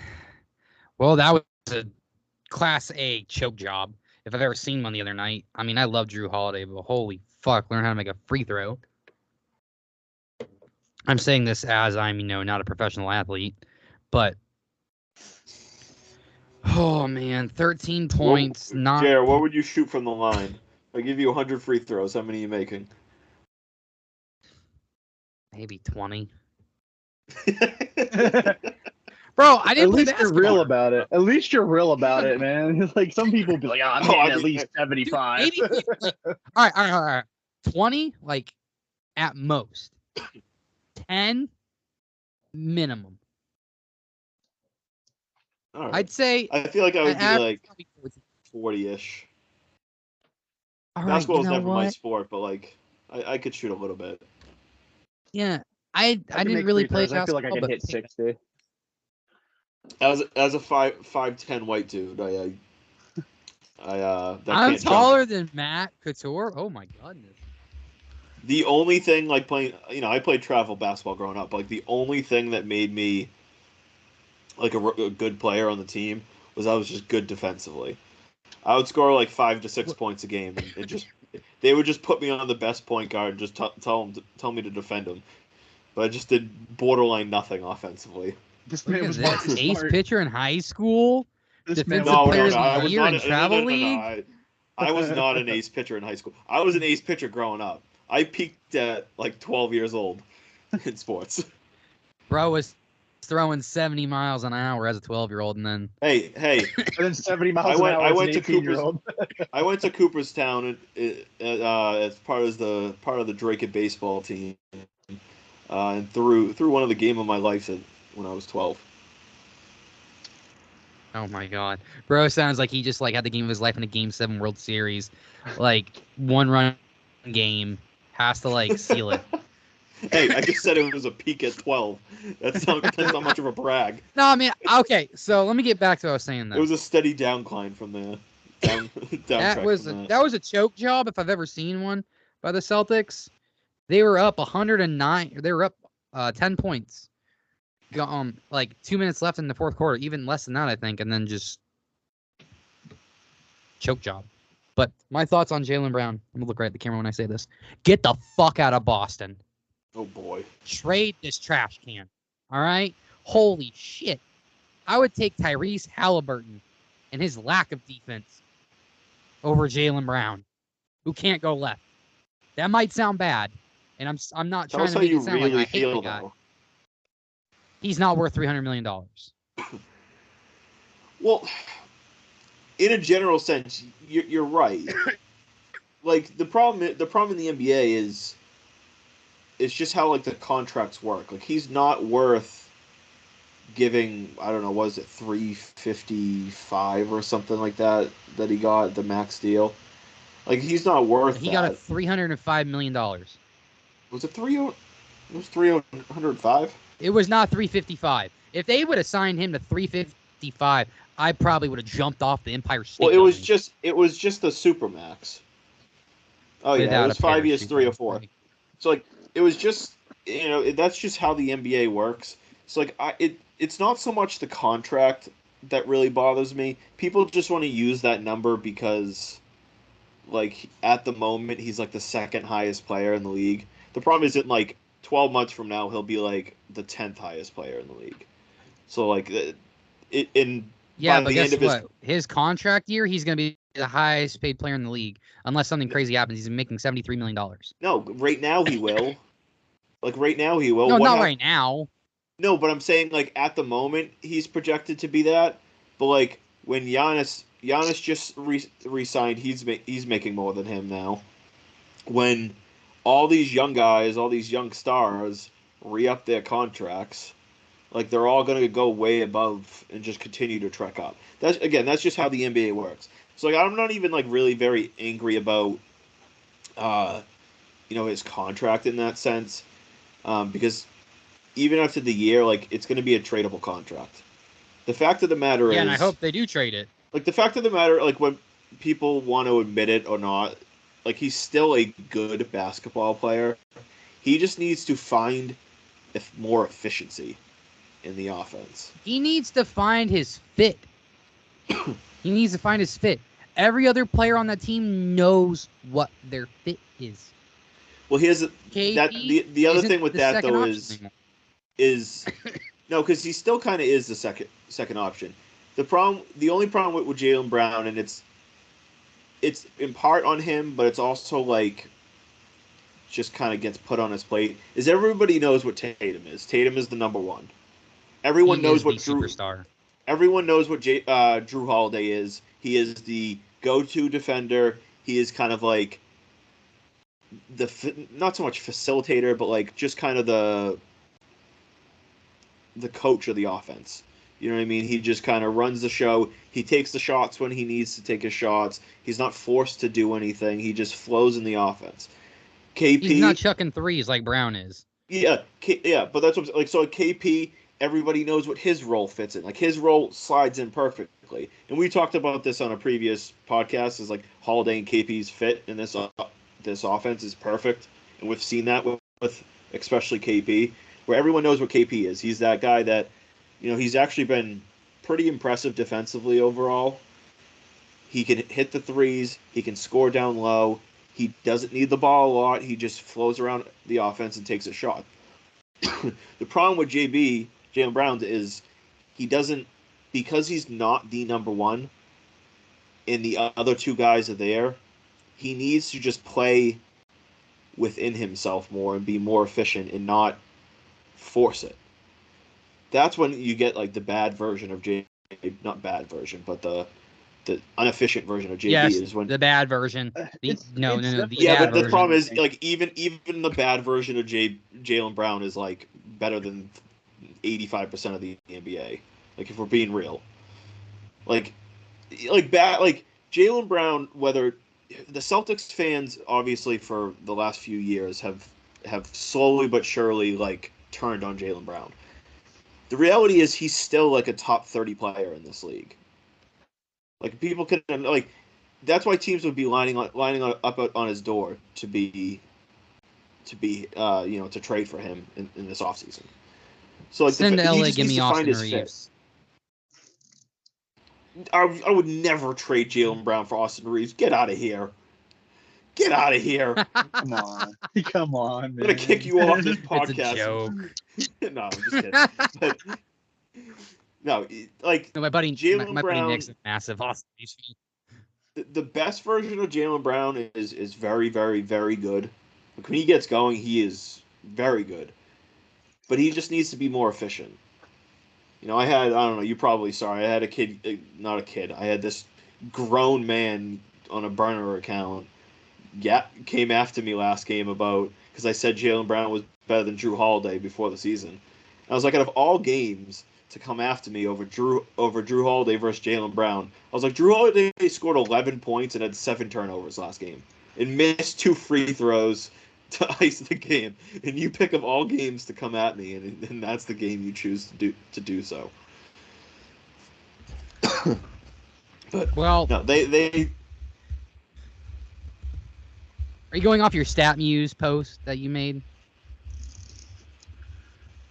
Well, that was a Class A choke job if I've ever seen one the other night. I mean, I love Jrue Holiday, but holy fuck, learn how to make a free throw. I'm saying this as I'm, not a professional athlete, but oh man, 13 points. Jared, what would you shoot from the line? I give you 100 free throws. How many are you making? Maybe 20. Bro, I didn't play basketball. You're real about it. At least you're real about it, man. Like some people be like, "Oh, I'm getting at least 75." Dude, maybe, all right. 20, like at most. 10 minimum. All right. I'd say. I feel like I would be like 40-ish. All Basketball was never what? my sport, but like I could shoot a little bit. Yeah, I didn't really play basketball. I feel like I could hit 60. As a 5'10" white dude, I'm taller than Matt Couture. Oh my goodness. The only thing like playing, I played travel basketball growing up. But, like the only thing that made me like a good player on the team was I was just good defensively. I would score like 5 to 6 points a game, and they would just put me on the best point guard, and just tell me to defend him. But I just did borderline nothing offensively. This man was ace pitcher in high school. No, I was not in travel league. I was not an ace pitcher in high school. I was an ace pitcher growing up. I peaked at like 12 years old in sports. Bro was throwing 70 miles an hour as a 12-year-old, and then hey, and then 70 miles an hour. I went to Cooperstown as part of the Drake baseball team, and threw one of the game of my life when I was 12. Oh my god, bro! Sounds like he just like had the game of his life in a Game 7 World Series, like 1-run game, has to like seal it. Hey, I just said it was a peak at 12. That's not much of a brag. No, I mean, okay. So let me get back to what I was saying. Though it was a steady downcline from there. That was a choke job if I've ever seen one by the Celtics. They were up 109. They were up 10 points. Like 2 minutes left in the fourth quarter, even less than that, I think, and then just choke job. But my thoughts on Jaylen Brown. I'm gonna look right at the camera when I say this. Get the fuck out of Boston. Oh boy. Trade this trash can. All right. Holy shit. I would take Tyrese Halliburton and his lack of defense over Jaylen Brown, who can't go left. That might sound bad, and I'm not trying to make it sound like I hate the guy. He's not worth $300 million. Well, in a general sense, you're right. Like the problem in the NBA is it's just how like the contracts work. Like he's not worth giving, I don't know, was it 355 or something like that he got the max deal. Like he's not worth He that. got a $305 million. Was it 30? It was 305. It was not 355. If they would have signed him to 355, I probably would have jumped off the Empire State Well, Building. it was just the Supermax. Oh yeah, Without it was a 5 years, parachute, 304. So like it was just that's just how the NBA works. So like it's not so much the contract that really bothers me. People just want to use that number because like at the moment he's like the second highest player in the league. The problem is that like 12 months from now he'll be like the 10th highest player in the league. So like yeah, by but the guess end of what? His contract year, he's going to be the highest paid player in the league. Unless something crazy happens, he's making $73 million. No, right now he will. Like right now he will. No, not right now. No, but I'm saying like at the moment he's projected to be that. But like when Giannis just re-signed, he's making more than him now. When all these young guys, all these young stars re-up their contracts, like they're all going to go way above and just continue to trek up. That's just how the NBA works. So like I'm not even like really very angry about his contract in that sense, because even after the year, like it's going to be a tradable contract. The fact of the matter is, and I hope they do trade it. Like the fact of the matter, like when people want to admit it or not, like he's still a good basketball player. He just needs to find more efficiency in the offense. He needs to find his fit. He needs to find his fit. Every other player on that team knows what their fit is. Well, here's the other thing with that though is no, because he still kind of is the second option. The only problem with Jaylen Brown, and it's in part on him, but it's also like just kind of gets put on his plate. Is everybody knows what Tatum is? Tatum is the number one. Everyone knows what Jrue. Superstar. Everyone knows what Jrue Holiday is. He is the go-to defender. He is kind of like not so much facilitator, but like just kind of the coach of the offense. You know what I mean? He just kind of runs the show. He takes the shots when he needs to take his shots. He's not forced to do anything. He just flows in the offense. KP, he's not chucking threes like Brown is. Yeah, but that's what like so. KP, everybody knows what his role fits in. Like his role slides in perfectly. And we talked about this on a previous podcast. Is like Holiday and KP's fit in this offense is perfect, and we've seen that with especially KP, where everyone knows what KP is. He's that guy that, he's actually been pretty impressive defensively overall. He can hit the threes. He can score down low. He doesn't need the ball a lot. He just flows around the offense and takes a shot. The problem with Jaylen Brown, is he doesn't, because he's not the number one and the other two guys are there, he needs to just play within himself more and be more efficient and not force it. That's when you get like the bad version of not bad version, but the inefficient version of JB is when the bad version. No. Yeah, but the problem is like even the bad version of Jaylen Brown is like better than 85% of the NBA. Like if we're being real, like Jaylen Brown. Whether the Celtics fans obviously for the last few years have slowly but surely like turned on Jaylen Brown. The reality is he's still like a top 30 player in this league. Like people can like, that's why teams would be lining up on his door to trade for him in this offseason. So like send to LA, give me Austin Reeves. I would never trade Jaylen Brown for Austin Reeves. Get out of here. Get out of here. Come on, man. I'm gonna kick you off this podcast. It's a joke. No, I'm just kidding. But, no, like my buddy Jaylen Brown, buddy Nick's a massive Austin Reeves fan. The best version of Jaylen Brown is very, very, very good. Like when he gets going, he is very good. But he just needs to be more efficient. I don't know, you probably saw, I had a kid, not a kid, I had this grown man on a burner account, came after me last game about, because I said Jaylen Brown was better than Jrue Holiday before the season. And I was like, out of all games to come after me over Jrue Holiday versus Jaylen Brown, I was like, Jrue Holiday scored 11 points and had 7 turnovers last game and missed 2 free throws to ice the game, and you pick of all games to come at me, and that's the game you choose to do so. But Well, no, they are you going off your StatMuse post that you made?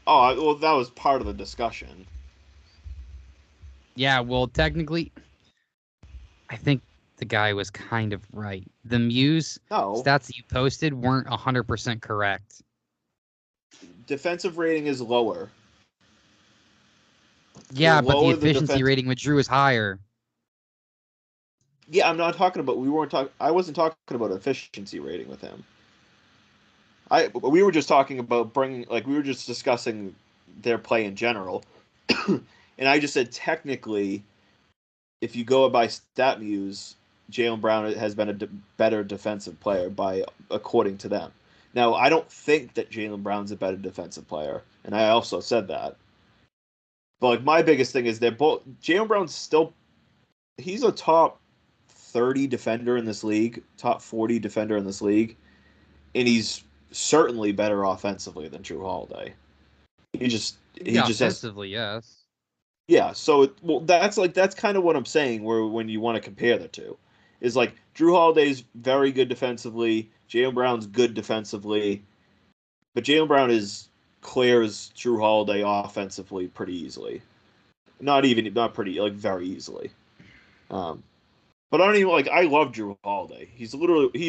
oh well, that was part of the discussion. Yeah, well, technically, I think the guy was kind of right. The Muse No, stats that you posted weren't 100% correct. defensive rating is lower. Yeah, They're but the lower than efficiency rating with Jrue is higher. Yeah, I'm not talking about. I wasn't talking about efficiency rating with him. We were just talking about we were just discussing their play in general, and I just said technically, if you go by StatMuse, Jaylen Brown has been a better defensive player according to them. Now, I don't think that Jaylen Brown's a better defensive player, and I also said that. But like my biggest thing is they're both Jaylen Brown's still he's a top 30 defender in this league, top 40 defender in this league, and he's certainly better offensively than Jrue Holiday. He just Yeah, has offensively, yes. yeah. So that's kind of what I'm saying. Where when you want to compare the two, is like Jrue Holiday's very good defensively, Jaylen Brown's good defensively, but Jaylen Brown clears Jrue Holiday offensively pretty easily. Not pretty, like very easily. But I don't even I love Jrue Holiday. He's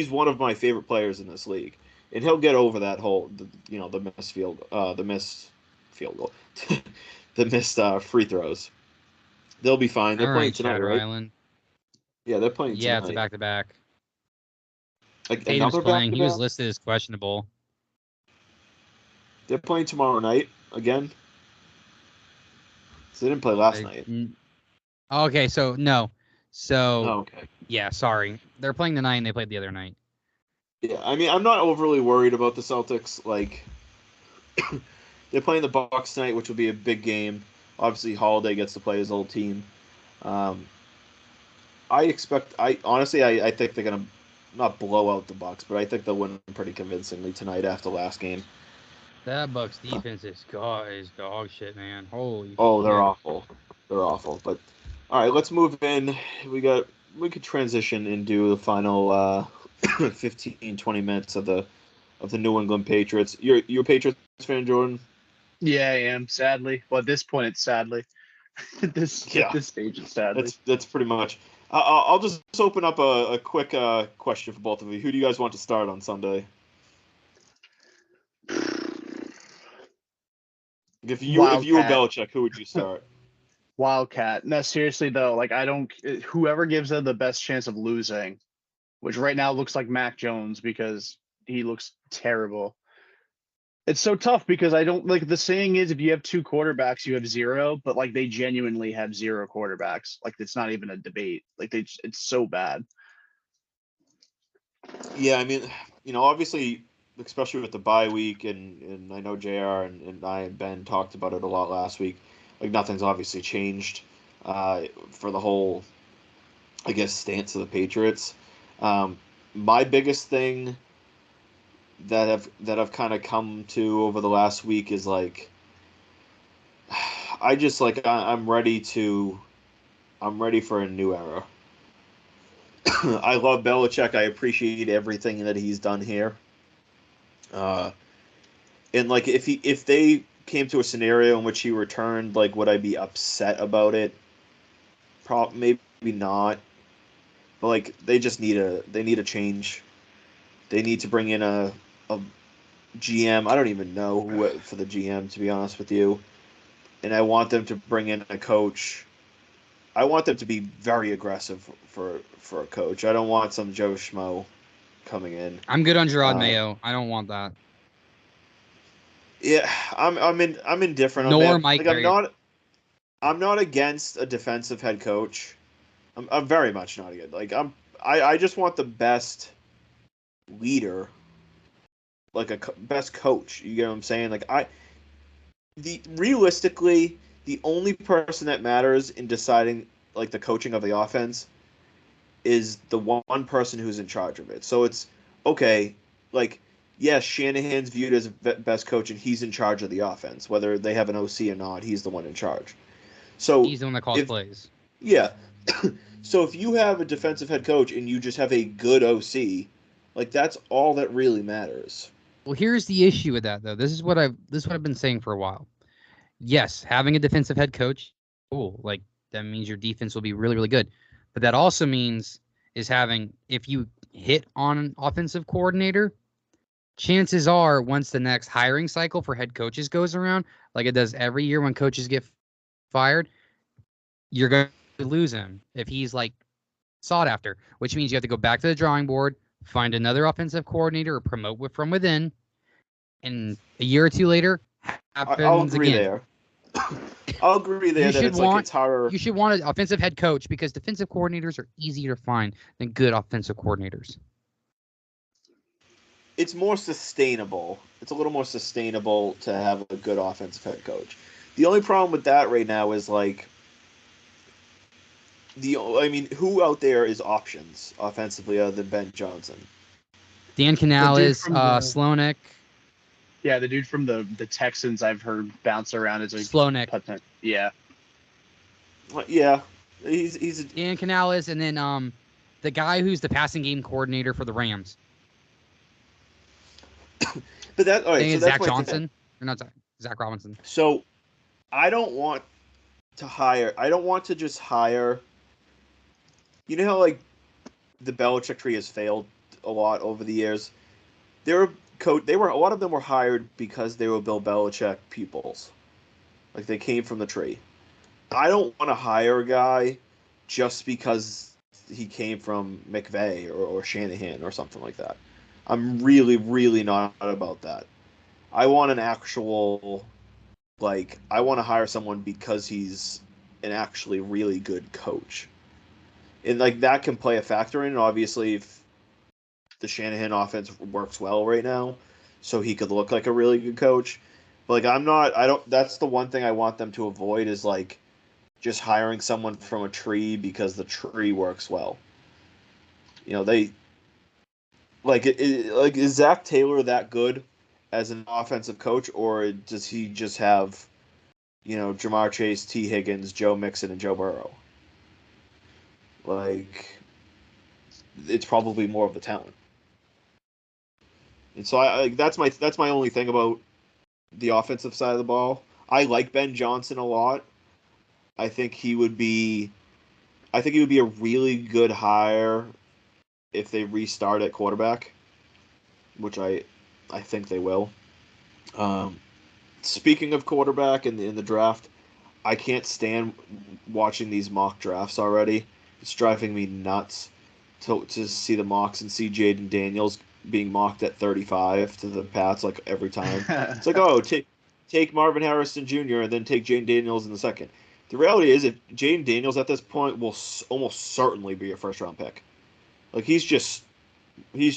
one of my favorite players in this league, and he'll get over that the missed field goal, the missed free throws. They'll be fine. They're All playing right, tonight, Shatter right? Island. Yeah, they're playing Yeah, it's a tonight. back-to-back. Like Tatum's another playing. He was back-to-back? listed as questionable. They're playing tomorrow night again. So they didn't play last night. Okay, so no. So, Oh, okay. yeah, sorry. They're playing tonight and they played the other night. Yeah, I mean, I'm not overly worried about the Celtics. Like, they're playing the Bucks tonight, which will be a big game. Obviously, Holiday gets to play his old team. I think they're gonna not blow out the Bucks, but I think they'll win pretty convincingly tonight after last game. That Bucks defense is dog shit, man. Holy Oh, they're shit. awful. They're awful. But all right, let's move in. We could transition into the final 15, 20 minutes of the New England Patriots. You're a Patriots fan, Jordan? Yeah, I am. Sadly, well, at this point, it's sadly. At this stage, it's sadly. That's pretty much. I'll just open up a quick question for both of you. Who do you guys want to start on Sunday? If you were Belichick, who would you start? Wildcat. No, seriously though, I don't. Whoever gives them the best chance of losing, which right now looks like Mac Jones because he looks terrible. It's so tough because I don't the saying is if you have 2 quarterbacks, you have 0, but they genuinely have 0 quarterbacks. It's not even a debate. It's so bad. Yeah, I mean, obviously, especially with the bye week, and I know JR and I and Ben talked about it a lot last week. Nothing's obviously changed for the whole, I guess, stance of the Patriots. My biggest thing that I've kind of come to over the last week is I'm ready for a new era. I love Belichick. I appreciate everything that he's done here. And if they came to a scenario in which he returned, would I be upset about it? Maybe not. But they just need a change. They need to bring in a GM. I don't even know who for the GM, to be honest with you. And I want them to bring in a coach. I want them to be very aggressive for a coach. I don't want some Joe Schmo coming in. I'm good on Gerard Mayo. I don't want that. Yeah, I'm indifferent on Nor that. Mike. I'm not against a defensive head coach. I'm very much not against. Like I just want the best leader, like best coach. You get what I'm saying? Like realistically, the only person that matters in deciding like the coaching of the offense is the one person who's in charge of it. So it's okay. Like yes, Shanahan's viewed as best coach, and he's in charge of the offense, whether they have an OC or not. He's the one in charge. So He's the one that calls plays. Yeah. So if you have a defensive head coach and you just have a good OC, like that's all that really matters. Well, here's the issue with that though. This is what I've been saying for a while. Yes, having a defensive head coach, cool. Like that means your defense will be really, really good. But that also means if you hit on an offensive coordinator, chances are once the next hiring cycle for head coaches goes around, like it does every year when coaches get fired, you're going to lose him if he's like sought after, which means you have to go back to the drawing board, find another offensive coordinator or promote from within, and a year or two later happens I'll agree again. there. I'll agree there that it's harder. You should want an offensive head coach because defensive coordinators are easier to find than good offensive coordinators. It's more sustainable. It's a little more sustainable to have a good offensive head coach. The only problem with that right now is like who out there is options offensively other than Ben Johnson? Dan Canales, Slonik. Yeah, the dude from the Texans I've heard bounce around as a Slonik. Yeah. Yeah. He's Dan Canales, and then the guy who's the passing game coordinator for the Rams. But that all right, so Zach Johnson. Or not Zach Robinson. So I don't want to just hire. You know how like the Belichick tree has failed a lot over the years? A lot of them were hired because they were Bill Belichick pupils. Like they came from the tree. I don't want to hire a guy just because he came from McVay or Shanahan or something like that. I'm really, really not about that. I want an actual, I want to hire someone because he's an actually really good coach. And, that can play a factor in it. Obviously, if the Shanahan offense works well right now, so he could look like a really good coach. But, that's the one thing I want them to avoid is, just hiring someone from a tree because the tree works well. Is Zach Taylor that good as an offensive coach, or does he just have, Jamar Chase, T. Higgins, Joe Mixon, and Joe Burrow? It's probably more of the talent. And so that's my only thing about the offensive side of the ball. I like Ben Johnson a lot. I think he would be a really good hire if they restart at quarterback, which I think they will. Speaking of quarterback in the draft, I can't stand watching these mock drafts already. It's driving me nuts to see the mocks and see Jayden Daniels being mocked at 35 to the Pats every time. It's take Marvin Harrison Jr. and then take Jayden Daniels in the second. The reality is, if Jayden Daniels at this point will almost certainly be a first-round pick. He's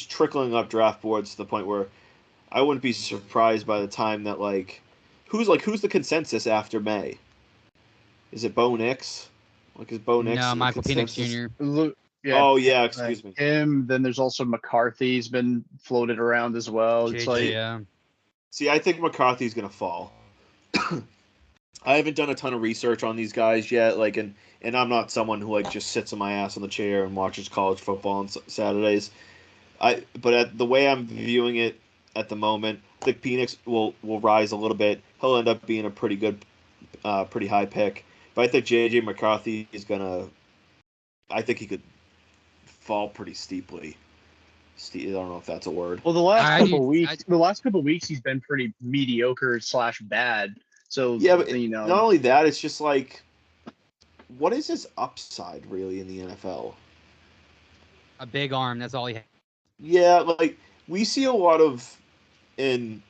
trickling up draft boards to the point where I wouldn't be surprised by the time that who's the consensus after May? Is it Bo Nix? Is Bo Nix? No, Michael Penix Jr. Yeah, oh yeah, excuse me. Him. Then there's also McCarthy's been floated around as well. It's yeah. See, I think McCarthy's gonna fall. I haven't done a ton of research on these guys yet, and I'm not someone who just sits on my ass on the chair and watches college football on Saturdays. But the way I'm viewing it at the moment, I think Penix will rise a little bit. He'll end up being a pretty good, pretty high pick. But I think JJ McCarthy is gonna. I think he could fall pretty steeply. I don't know if that's a word. Well, the last couple weeks, he's been pretty mediocre / bad. So yeah, but not only that, it's just what is his upside really in the NFL? A big arm. That's all he has. Yeah, we see a lot of, I'm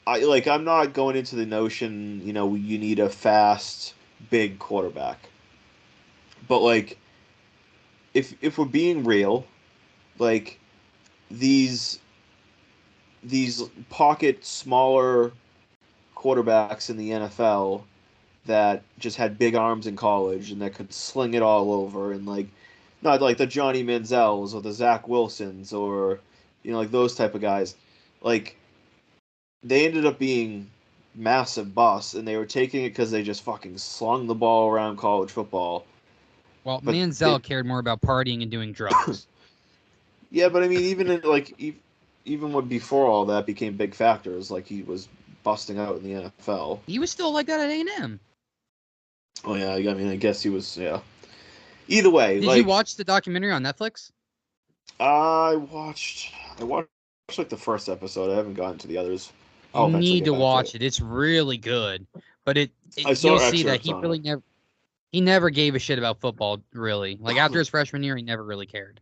not going into the notion, you need a fast, big quarterback. But like, if we're being real, like these pocket smaller quarterbacks in the NFL that just had big arms in college and that could sling it all over, and like not like the Johnny Manziels or the Zach Wilsons or like those type of guys, like they ended up being massive busts, and they were taking it because they just fucking slung the ball around college football. Well, But Manziel cared more about partying and doing drugs. Yeah, but I mean, even when before all that became big factors, like he was busting out in the NFL. He was still like that at A&M. Oh yeah, I mean, I guess he was. Yeah. Either way, Did you watch the documentary on Netflix? I watched like the first episode. I haven't gotten to the others. You need to watch it. It's really good. But you'll see that he never gave a shit about football, really. Like after his freshman year, he never really cared.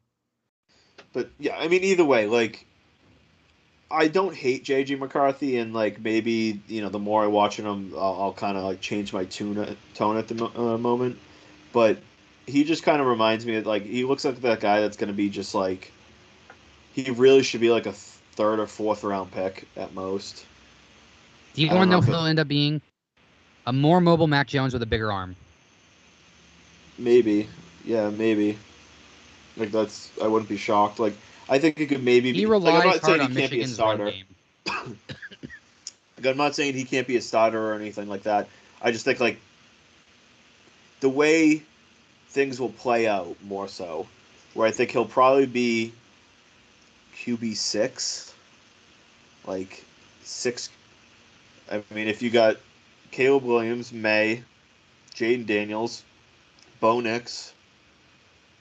But yeah, I mean, either way, like I don't hate JJ McCarthy, and like maybe the more I watch him, I'll kind of like change my tone at the moment. But he just kind of reminds me of like he looks like that guy that's going to be just like he really should be like a third or fourth round pick at most. Do you want to know if he'll end up being a more mobile Mac Jones with a bigger arm? Maybe, yeah, maybe. Like I wouldn't be shocked. Like I think it could maybe be. He relies I'm not hard saying on he can't be a Michigan's run starter. game. Like, I'm not saying he can't be a starter or anything like that. I just think like the way things will play out more so, where I think he'll probably be QB6, like 6. I mean, if you got Caleb Williams, May, Jaden Daniels, Bo Nix,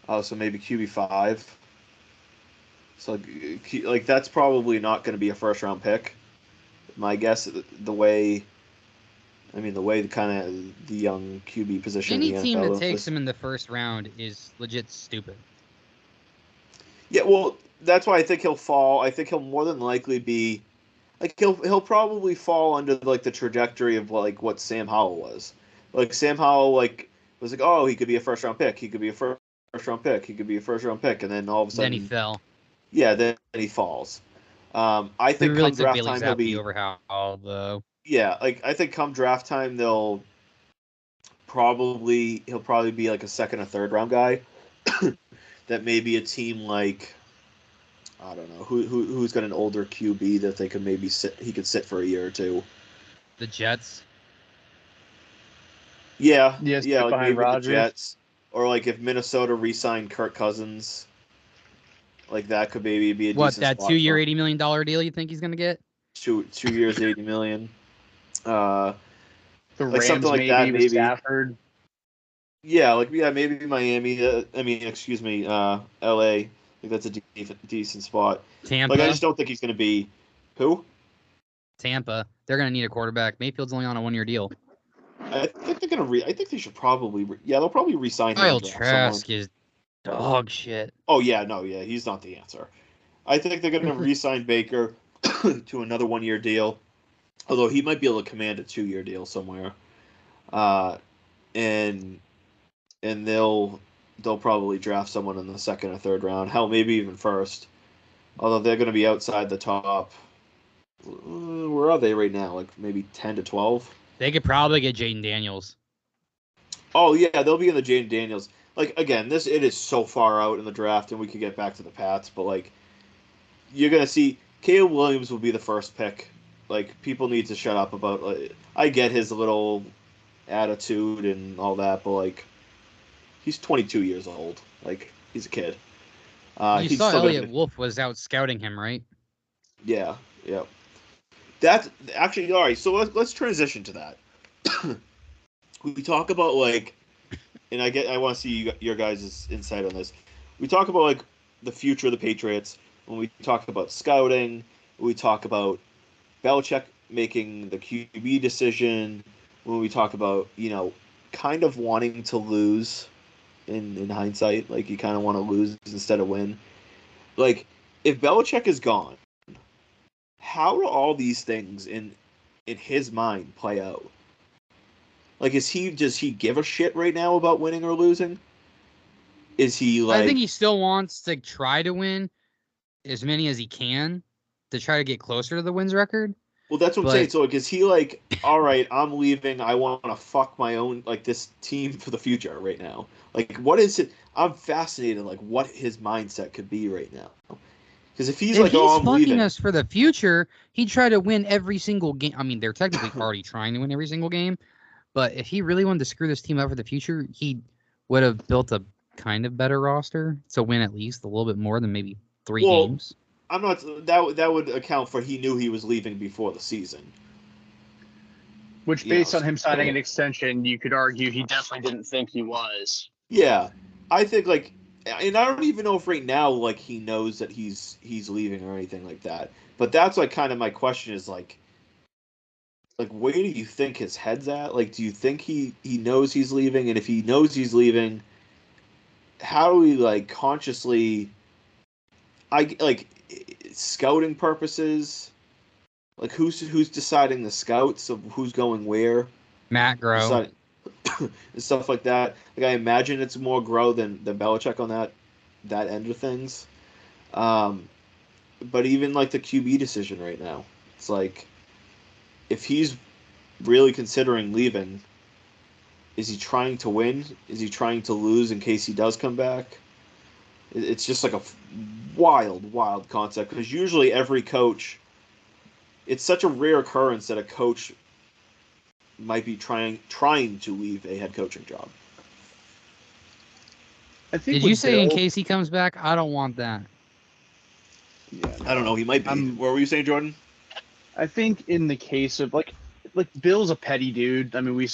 so maybe QB5. So like that's probably not going to be a first round pick. My guess, the way kind of the young QB position Any in the team NFL that takes him in the first round is legit stupid. Yeah, well, that's why I think he'll fall. I think he'll more than likely be like he'll probably fall under like the trajectory of like what Sam Howell was. Like Sam Howell was like, oh, he could be a first round pick. He could be a first round pick. He could be a first round pick, and then all of a sudden Then he fell. Yeah, then he falls. I think we really come took draft Bailey time Zappi he'll be over Howell though. Yeah, like I think come draft time he'll probably be like a second or third round guy. That maybe a team like I don't know who's got an older QB that they could maybe he could sit for a year or two. The Jets. Yeah, Yes, like behind maybe Rodgers. the Jets, or like if Minnesota re-signed Kirk Cousins, like that could maybe be a decent that spot 2-year $80 million deal you think he's gonna get? 2 years, $80 million. The like Rams something like maybe that, with maybe. Stafford. Yeah, maybe Miami. Excuse me, L.A. I think that's a decent spot. Tampa. Like I just don't think he's going to be who. Tampa. They're gonna need a quarterback. Mayfield's only on a 1-year deal. I think they're going to. I think they should probably. They'll probably re-sign him. Kyle Trask is dog shit. Oh yeah, no, yeah, he's not the answer. I think they're going to re-sign Baker to another 1-year deal, although he might be able to command a 2-year deal somewhere. And they'll probably draft someone in the second or third round. Hell, maybe even first. Although they're going to be outside the top. Where are they right now? Like maybe 10 to 12? They could probably get Jaden Daniels. Oh, yeah, they'll be in the Jaden Daniels. Like, again, it is so far out in the draft, and we could get back to the Pats, but, like, you're going to see Caleb Williams will be the first pick. Like, people need to shut up about, like, I get his little attitude and all that, but, like, he's 22 years old. Like, he's a kid. You saw Elliot Wolf was out scouting him, right? Yeah. That's actually all right. So let's transition to that. We talk about like, and I want to see your guys' insight on this. We talk about like the future of the Patriots when we talk about scouting. We talk about Belichick making the QB decision. When we talk about kind of wanting to lose in hindsight, like you kind of want to lose instead of win. Like if Belichick is gone, how do all these things in his mind play out? Like, does he give a shit right now about winning or losing? Is he like? I think he still wants to try to win as many as he can to try to get closer to the wins record. Well, that's what I'm saying. But So, like, is he like, all right, I'm leaving. I want to fuck my own, like, this team for the future right now. Like, what is it? I'm fascinated, like, what his mindset could be right now. Because if he's if like, he's oh, I'm fucking leaving. us for the future, he'd try to win every single game. I mean, they're technically already trying to win every single game. But if he really wanted to screw this team up for the future, he would have built a kind of better roster to win at least a little bit more than maybe 3 Well, games. I'm not. That would account for he knew he was leaving before the season. Which, You know. based on him signing an extension, you could argue he definitely didn't think he was. Yeah, I think like, and I don't even know if right now like he knows that he's leaving or anything like that. But that's like kind of my question is like where do you think his head's at? Like, do you think he knows he's leaving? And if he knows he's leaving, how do we like consciously, scouting purposes? Like, who's deciding the scouts of who's going where? Matt Groh. Deciding and stuff like that. Like, I imagine it's more Grow than Belichick on that end of things. But even like the QB decision right now, it's like if he's really considering leaving, is he trying to win? Is he trying to lose in case he does come back? It's just like a wild concept because usually every coach, it's such a rare occurrence that a coach might be trying to leave a head coaching job. I think. Did you say in case he comes back? I don't want that. Yeah, I don't know. He might be. What were you saying, Jordan? I think in the case of like Bill's a petty dude. I mean, we've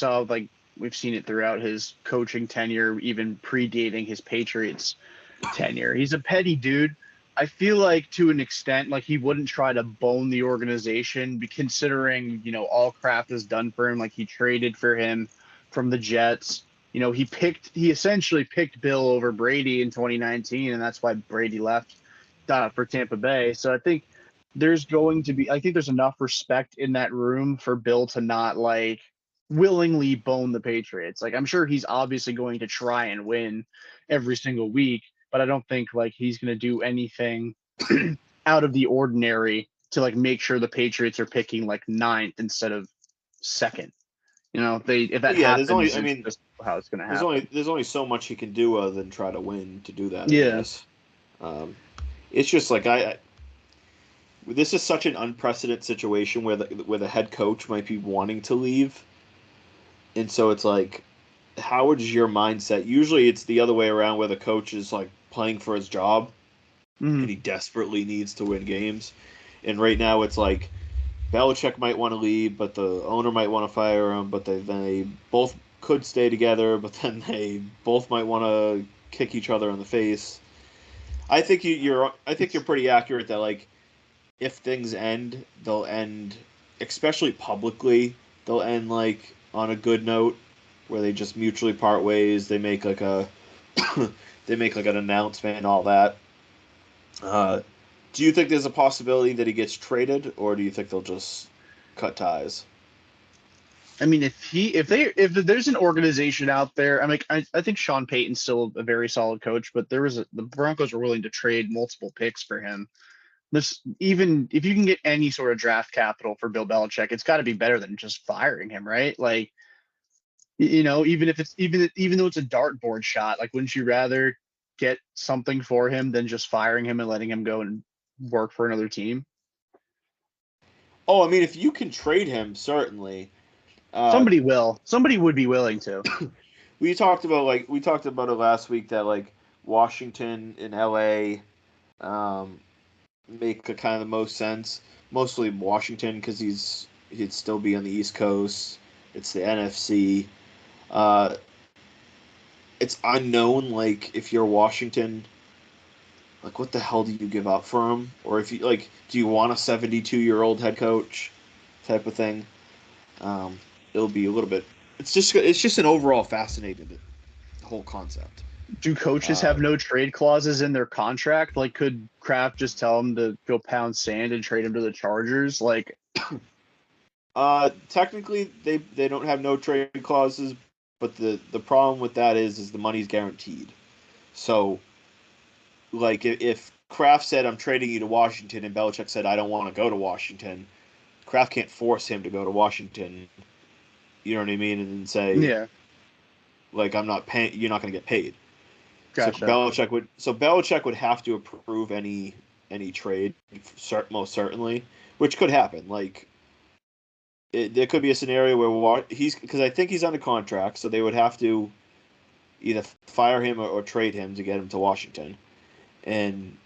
seen it throughout his coaching tenure, even predating his Patriots tenure. He's a petty dude. I feel like to an extent, like he wouldn't try to bone the organization, considering all crap is done for him. Like he traded for him from the Jets. He essentially picked Bill over Brady in 2019, and that's why Brady left for Tampa Bay. So I think there's enough respect in that room for Bill to not like willingly bone the Patriots. Like I'm sure he's obviously going to try and win every single week, but I don't think like he's going to do anything out of the ordinary to like make sure the Patriots are picking like 9th instead of 2nd. If that happens, that's how it's going to happen. There's only so much he can do other than try to win to do that. Yeah. It's just like this is such an unprecedented situation where the head coach might be wanting to leave, and so it's like, how is your mindset? Usually, it's the other way around where the coach is like playing for his job, and he desperately needs to win games. And right now, it's like Belichick might want to leave, but the owner might want to fire him. But they both could stay together, but then they both might want to kick each other in the face. I think you're pretty accurate that like if things end, they'll end, especially publicly, they'll end like on a good note where they just mutually part ways. They make like an announcement and all that. Do you think there's a possibility that he gets traded, or do you think they'll just cut ties? I mean, if there's an organization out there, I think Sean Payton's still a very solid coach, but the Broncos are willing to trade multiple picks for him. Even if you can get any sort of draft capital for Bill Belichick, it's got to be better than just firing him, right? Like, even though it's a dartboard shot, like, wouldn't you rather get something for him than just firing him and letting him go and work for another team? Oh, I mean, if you can trade him, certainly. Somebody would be willing to. We talked about it last week that like Washington and LA make a kind of the most sense. Mostly Washington because he'd still be on the East Coast. It's the NFC. It's unknown. Like if you're Washington, like what the hell do you give up for him? Or if you like, do you want a 72-year-old head coach type of thing? It'll be a little bit. It's just an overall fascinating whole concept. Do coaches have no trade clauses in their contract? Like, could Kraft just tell them to go pound sand and trade him to the Chargers? Like, Technically, they don't have no trade clauses, but the problem with that is the money's guaranteed. So, like, if Kraft said, I'm trading you to Washington, and Belichick said, I don't want to go to Washington, Kraft can't force him to go to Washington, you know what I mean, and say, Yeah. like, I'm not paying, you're not going to get paid. Gotcha. So Belichick would have to approve any trade, most certainly, which could happen. Like, there could be a scenario where because I think he's under contract, so they would have to either fire him or trade him to get him to Washington. And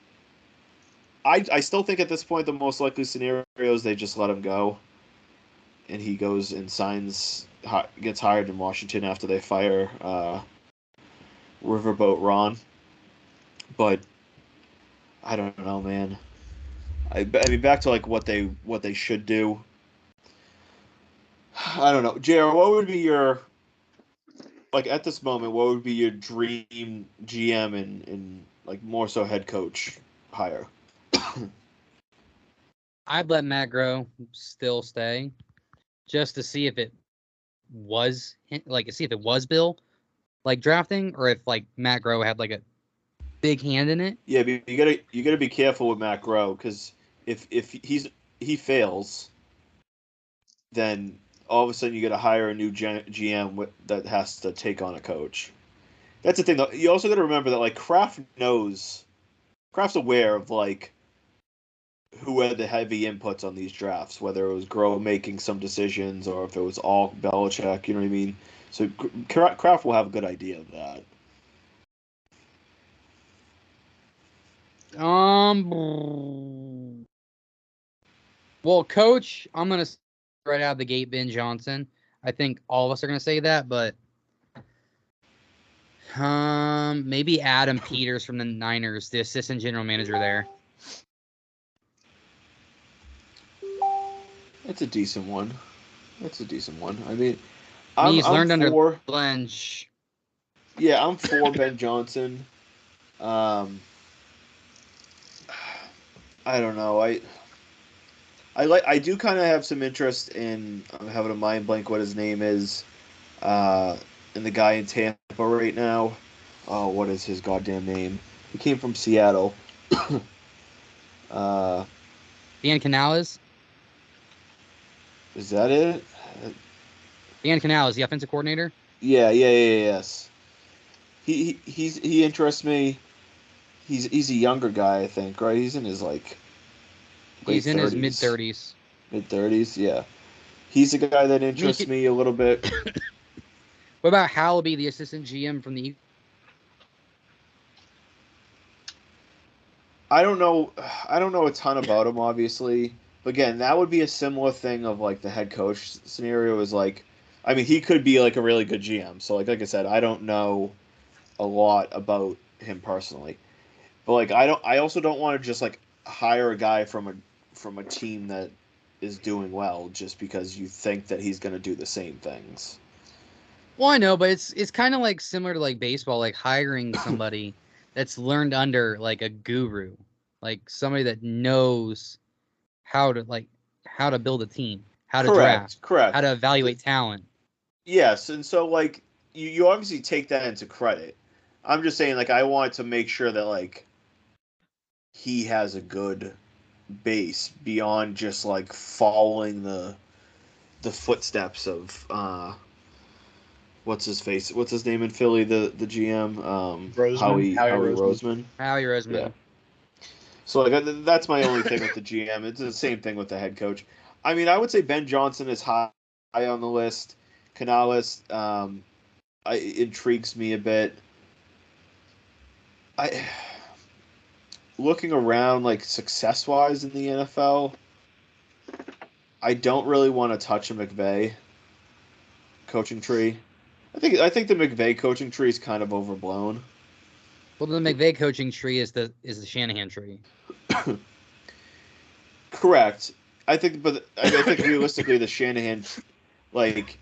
I still think at this point the most likely scenario is they just let him go, and he goes and gets hired in Washington after they fire Riverboat Ron. But I don't know, man. I mean, back to like what they should do. I don't know, JR. What would be your, like, at this moment? What would be your dream GM and like more so head coach hire? I'd let Matt Groh still stay, just to see if it was Bill like drafting, or if like Matt Groh had like a big hand in it. Yeah, but you gotta be careful with Matt Groh, because if he fails, then all of a sudden you got to hire a new GM that has to take on a coach. That's the thing, though. You also got to remember that like Kraft's aware of like who had the heavy inputs on these drafts, whether it was Groh making some decisions or if it was all Belichick. You know what I mean? So Kraft will have a good idea of that. Well, coach, I'm gonna right out of the gate, Ben Johnson. I think all of us are gonna say that, but maybe Adam Peters from the Niners, the assistant general manager there. It's a decent one. I mean, He's learned under for Blanche. yeah, I'm for Ben Johnson. I don't know. I do kind of have some interest in. I'm having a mind blank what his name is. And the guy in Tampa right now. Oh, what is his goddamn name? He came from Seattle. Dan Canales. Is that it? Dan Canales, the offensive coordinator. Yeah, yes. He interests me. He's a younger guy, I think, right? He's in his like He's in 30s. his mid-30s. Mid-30s, yeah. He's a guy that interests me a little bit. What about Hallaby, the assistant GM from the? I don't know a ton about him, obviously. But again, that would be a similar thing of like the head coach scenario is like, I mean, he could be like a really good GM. So like I said, I don't know a lot about him personally. But like I also don't want to just like hire a guy from a team that is doing well just because you think that he's going to do the same things. Well, I know, but it's kind of like similar to like baseball, like hiring somebody that's learned under like a guru, like somebody that knows how to build a team, how to draft, Correct. how to evaluate talent. Yes, and so like you obviously take that into credit. I'm just saying, like, I want to make sure that like he has a good base beyond just like following the footsteps of what's his name in Philly, the GM, Howie Roseman. Howie Roseman. Yeah. So like that's my only thing with the GM. It's the same thing with the head coach. I mean, I would say Ben Johnson is high on the list. Canales intrigues me a bit. Looking around like success wise in the NFL, I don't really want to touch a McVay coaching tree. I think the McVay coaching tree is kind of overblown. Well, the McVay coaching tree is the Shanahan tree. Correct. I think realistically the Shanahan, like,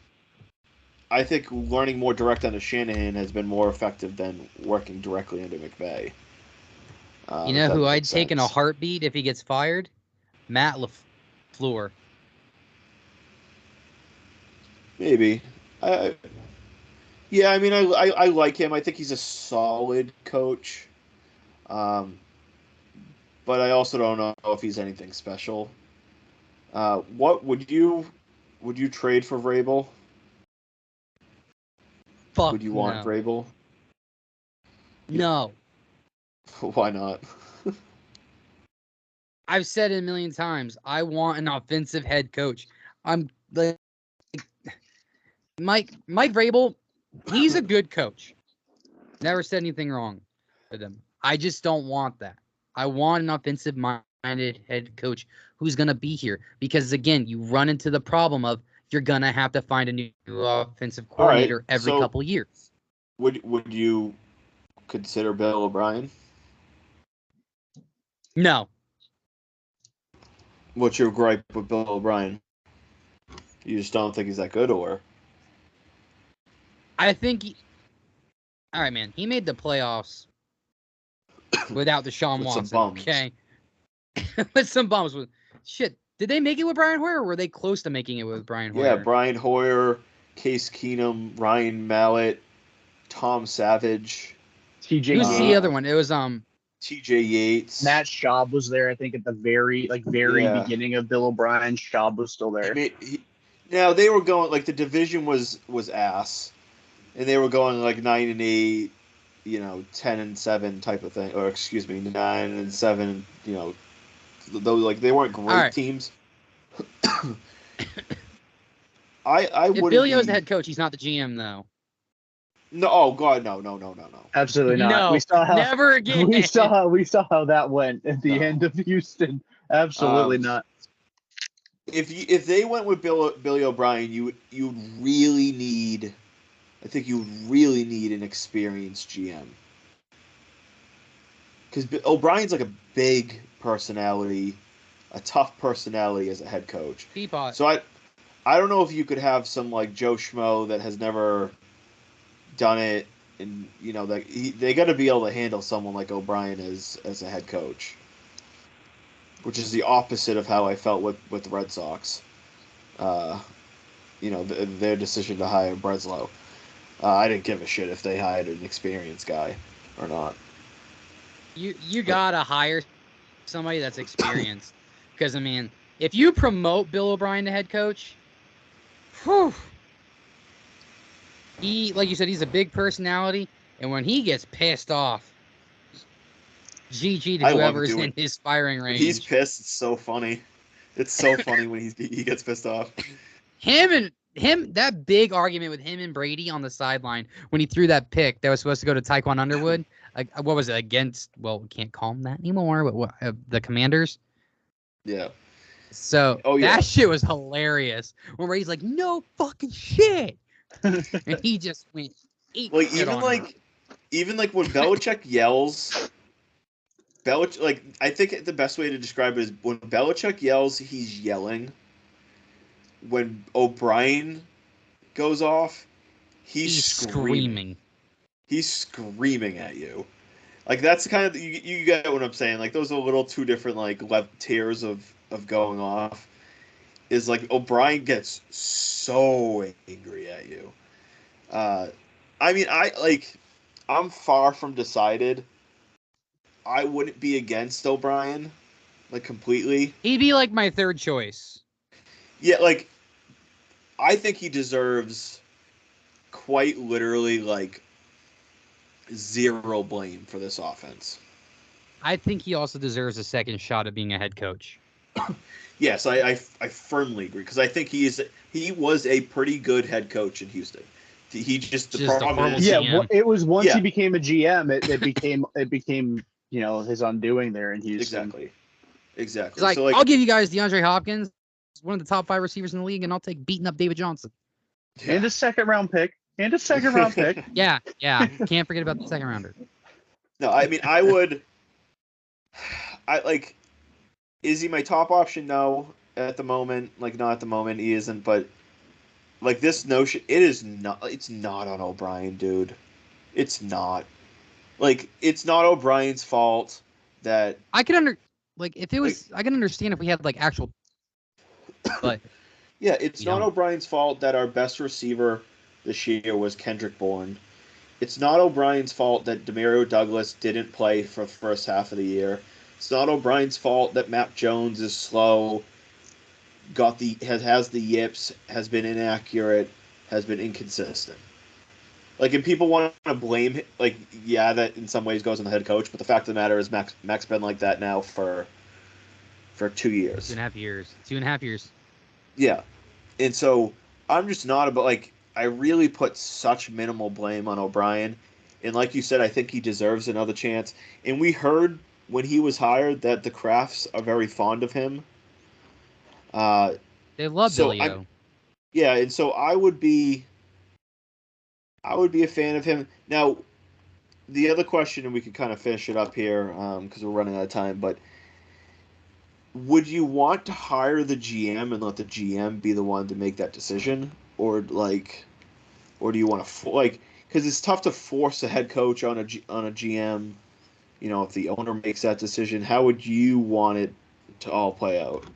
I think learning more direct under Shanahan has been more effective than working directly under McVay. You know who I'd take in a heartbeat if he gets fired? Matt LaFleur. Maybe. I, yeah, I mean, I like him. I think he's a solid coach. Um, but I also don't know if he's anything special. What would you trade for Vrabel? Fuck Would you want no. Vrabel? No. Why not? I've said it a million times. I want an offensive head coach. I'm like Mike Vrabel. He's a good coach. Never said anything wrong with him. I just don't want that. I want an offensive-minded head coach who's going to be here. Because, again, you run into the problem of you're going to have to find a new offensive All right. coordinator every So couple years. would you consider Bill O'Brien? No. What's your gripe with Bill O'Brien? You just don't think he's that good, or? I think all right, man. He made the playoffs without Deshaun With Watson. some bums. Okay. With some bums. Shit. Did they make it with Brian Hoyer, or were they close to making it with Brian Hoyer? Yeah, Brian Hoyer, Case Keenum, Ryan Mallett, Tom Savage, TJ Who's Yates. the other one? It was T.J. Yates. Matt Schaub was there, I think, at the very Yeah. beginning of Bill O'Brien. Schaub was still there. I mean, now they were going like the division was ass, and they were going like 9-8, 10-7 type of thing, or excuse me, 9-7. Though like they weren't great right. teams. I if wouldn't Billy O's be- the head coach, he's not the GM though. No, oh god, no. Absolutely not. No, we saw how never again. we saw how that went at the No. end of Houston. Absolutely not. If they went with Billy O'Brien, you would really need. I think you would really need an experienced GM. Because O'Brien's like a big personality, a tough personality as a head coach. Teapot. So I don't know if you could have some like Joe Schmo that has never done it, and they got to be able to handle someone like O'Brien as a head coach, which is the opposite of how I felt with the Red Sox. Their decision to hire Breslow. I didn't give a shit if they hired an experienced guy or not. You gotta hire somebody that's experienced, because I mean, if you promote Bill O'Brien to head coach, whew, like you said, he's a big personality, and when he gets pissed off, GG to I love whoever's doing- in his firing range. He's pissed. It's so funny. It's so funny when he gets pissed off. Him, that big argument with him and Brady on the sideline when he threw that pick that was supposed to go to Tyquan Underwood. What was it against? Well, we can't call him that anymore. But what, the Commanders? Yeah. So yeah. that shit was hilarious. When Brady's like, "No fucking shit," and he just went. Like even when Belichick yells. I think the best way to describe it is when Belichick yells, he's yelling. When O'Brien goes off, he's screaming. He's screaming at you. Like that's the kind of you get what I'm saying. Like those are a little two different left tiers of going off. Is like O'Brien gets so angry at you. I mean, I'm far from decided. I wouldn't be against O'Brien, completely. He'd be like my third choice. Yeah, I think he deserves quite literally zero blame for this offense. I think he also deserves a second shot at being a head coach. Yes, I firmly agree because I think he was a pretty good head coach in Houston. He just the problem is it was once he became a GM, it became his undoing there in Houston. Exactly. He's like, I'll give you guys DeAndre Hopkins, one of the top 5 receivers in the league, and I'll take beating up David Johnson. Yeah. And a second round pick. Yeah. Can't forget about the second rounder. No, I mean is he my top option? No, at the moment. Not at the moment, he isn't, but this notion, it's not on O'Brien, dude. It's not. It's not O'Brien's fault that I could I can understand if we had actual, but Yeah, it's You not don't. O'Brien's fault that our best receiver this year was Kendrick Bourne. It's not O'Brien's fault that Demario Douglas didn't play for the first half of the year. It's not O'Brien's fault that Matt Jones is slow, has the yips, has been inaccurate, has been inconsistent. Like, and people want to blame, like, yeah, that in some ways goes on the head coach, but the fact of the matter is Mac's been like that now for 2 years. 2.5 years. 2.5 years. Yeah, and so I'm just not about like I really put such minimal blame on O'Brien, and like you said, I think he deserves another chance. And we heard when he was hired that the Crafts are very fond of him. Uh, They love so Billy I O. yeah, and so I would be a fan of him. Now, the other question, and we could kind of finish it up here because we're running out of time, but would you want to hire the GM and let the GM be the one to make that decision, or do you want to like? Because it's tough to force a head coach on a GM. You know, if the owner makes that decision, how would you want it to all play out?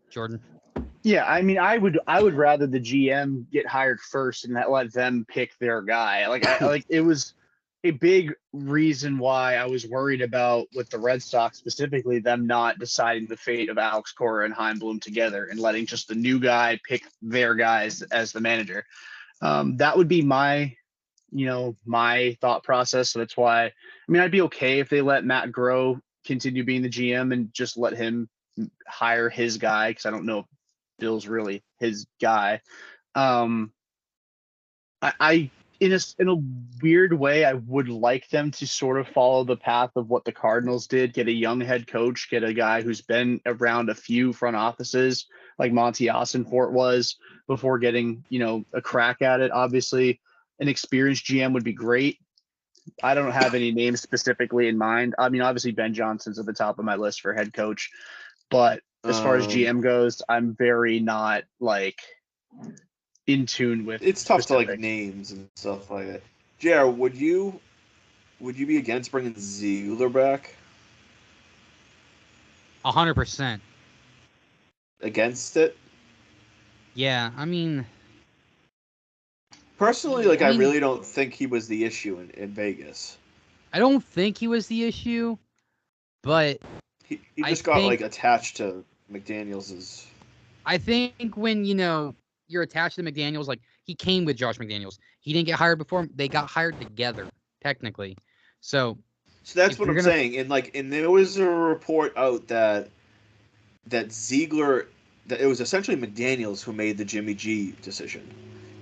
Jordan. Yeah, I mean, I would rather the GM get hired first and let them pick their guy. Like it was a big reason why I was worried about with the Red Sox specifically them not deciding the fate of Alex Cora and Heimblum together and letting just the new guy pick their guys as the manager. That would be my thought process. So that's why, I mean, I'd be okay if they let Matt Groh continue being the GM and just let him hire his guy because I don't know if Bill's really his guy. Um, I in a weird way, I would like them to sort of follow the path of what the Cardinals did, get a young head coach, get a guy who's been around a few front offices like Monty Ossenfort was before getting, a crack at it. Obviously, an experienced GM would be great. I don't have any names specifically in mind. I mean, obviously Ben Johnson's at the top of my list for head coach, but as far as Um, GM goes, I'm very not like in tune with it's tough to like specifics. names and stuff like that. Jared, would you be against bringing Ziegler back? 100%. Against it? Yeah, I mean, Personally, yeah, like I really don't think he was the issue in Vegas. I don't think he was the issue, but He I just got like think attached to McDaniels's. I think when you're attached to McDaniels, like he came with Josh McDaniels. He didn't get hired before him. They got hired together, technically. So So that's if what you're I'm gonna, saying. And there was a report out that Ziegler, that it was essentially McDaniels who made the Jimmy G decision,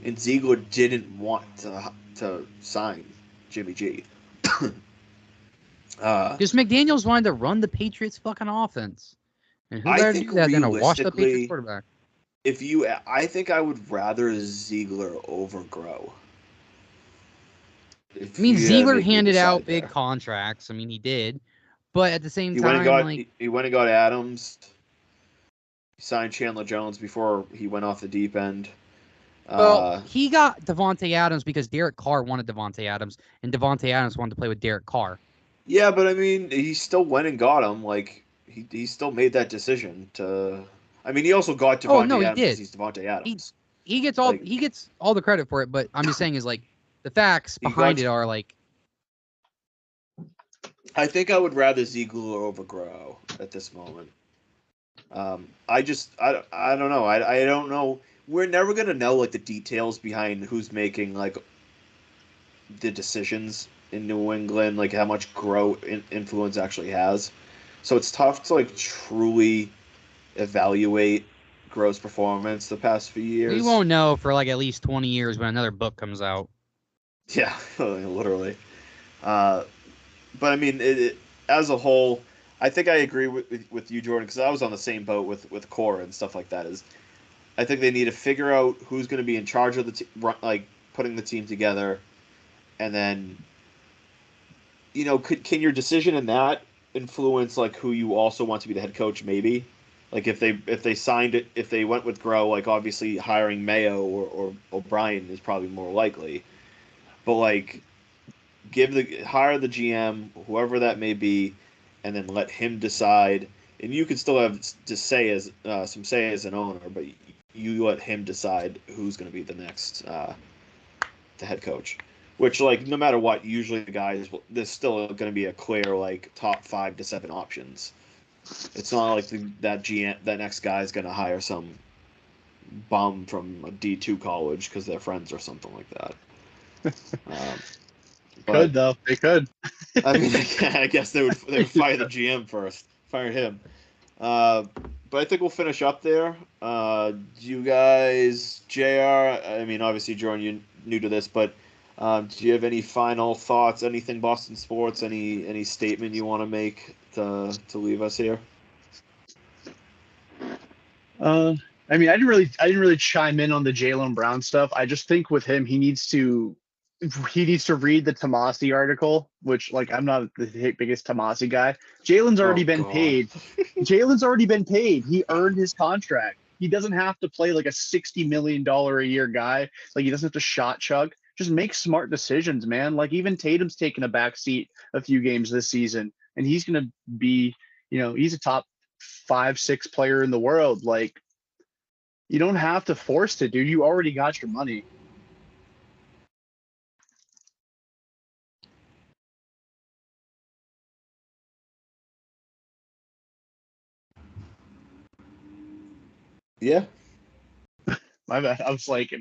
and Ziegler didn't want to sign Jimmy G. just McDaniels wanted to run the Patriots fucking offense, and who I better to think do that than a washed up Patriots realistically, quarterback? I think I would rather Ziegler over Grow. I If mean, you had to Ziegler make me handed out decide big there, contracts. I mean, he did, but at the same he went and time, got like, he went and got Adams. He signed Chandler Jones before he went off the deep end. well, Uh, he got Devontae Adams because Derek Carr wanted Devontae Adams, and Devontae Adams wanted to play with Derek Carr. yeah, but I mean, he still went and got him. Like he still made that decision to. I mean, he also got Oh no, Devontae he Adams because did. he's Devontae He Adams. he gets all Like the credit for it, but I'm just saying is like the facts he behind got. it are like I think I would rather Ziegler over Grow at this moment. I don't know. I don't know. We're never gonna know like the details behind who's making like the decisions in New England, like how much Grow influence actually has. So it's tough to like truly evaluate Grow's performance the past few we years. won't know for like at least 20 years when another book comes out. Yeah, literally. Uh, but I mean, as a whole, I think I agree with you, Jordan, because I was on the same boat with Cora and stuff like that. Is I think they need to figure out who's going to be in charge of like putting the team together, and then can your decision in that influence like who you also want to be the head coach? Maybe, like if they signed it, if they went with Grow, like obviously hiring Mayo or O'Brien is probably more likely, but like hire the GM, whoever that may be, and then let him decide and you can still have to say as some say as an owner, but you let him decide who's going to be the next the head coach. Which, like, no matter what, usually the guys, there's still going to be a clear, like, top 5 to 7 options. It's not like that next guy is going to hire some bum from a D2 college because they're friends or something like that. Could, though. They could. I mean, I guess they would fire the GM first. Fire him. But I think we'll finish up there. Do you guys, JR, I mean, obviously, Jordan, you're new to this, but do you have any final thoughts, anything Boston sports, any statement you want to make to leave us here? I mean, I didn't really chime in on the Jaylen Brown stuff. I just think with him, he needs to read the Tomasi article, which, like, I'm not the biggest Tomasi guy. Jaylen's already been paid. Jaylen's already been paid. He earned his contract. He doesn't have to play like a $60 million a year guy. Like, he doesn't have to shot chug. Just make smart decisions, man. Like, even Tatum's taken a back seat a few games this season, and he's going to be, he's a top 5-6 player in the world. Like, you don't have to force it, dude. You already got your money. Yeah. My bad. I was like,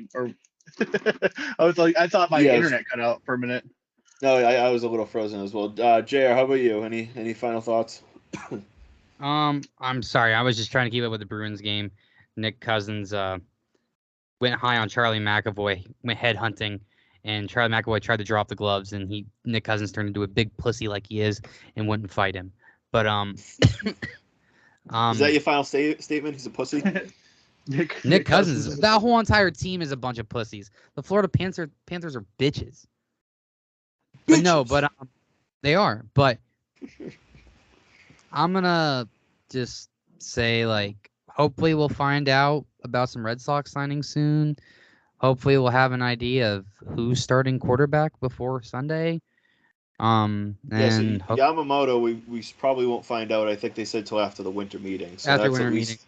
I thought my internet cut out for a minute. No, I was a little frozen as well. JR, how about you? Any final thoughts? I'm sorry. I was just trying to keep up with the Bruins game. Nick Cousins went high on Charlie McAvoy, went head hunting, and Charlie McAvoy tried to drop the gloves, and Nick Cousins turned into a big pussy like he is and wouldn't fight him. But is that your final statement? He's a pussy. Nick Cousins. That whole entire team is a bunch of pussies. The Florida Panthers are bitches. But no, but they are. But I'm gonna just say, like, hopefully we'll find out about some Red Sox signings soon. Hopefully we'll have an idea of who's starting quarterback before Sunday. Yamamoto, we probably won't find out. I think they said till after the winter meeting. So after that's winter meeting.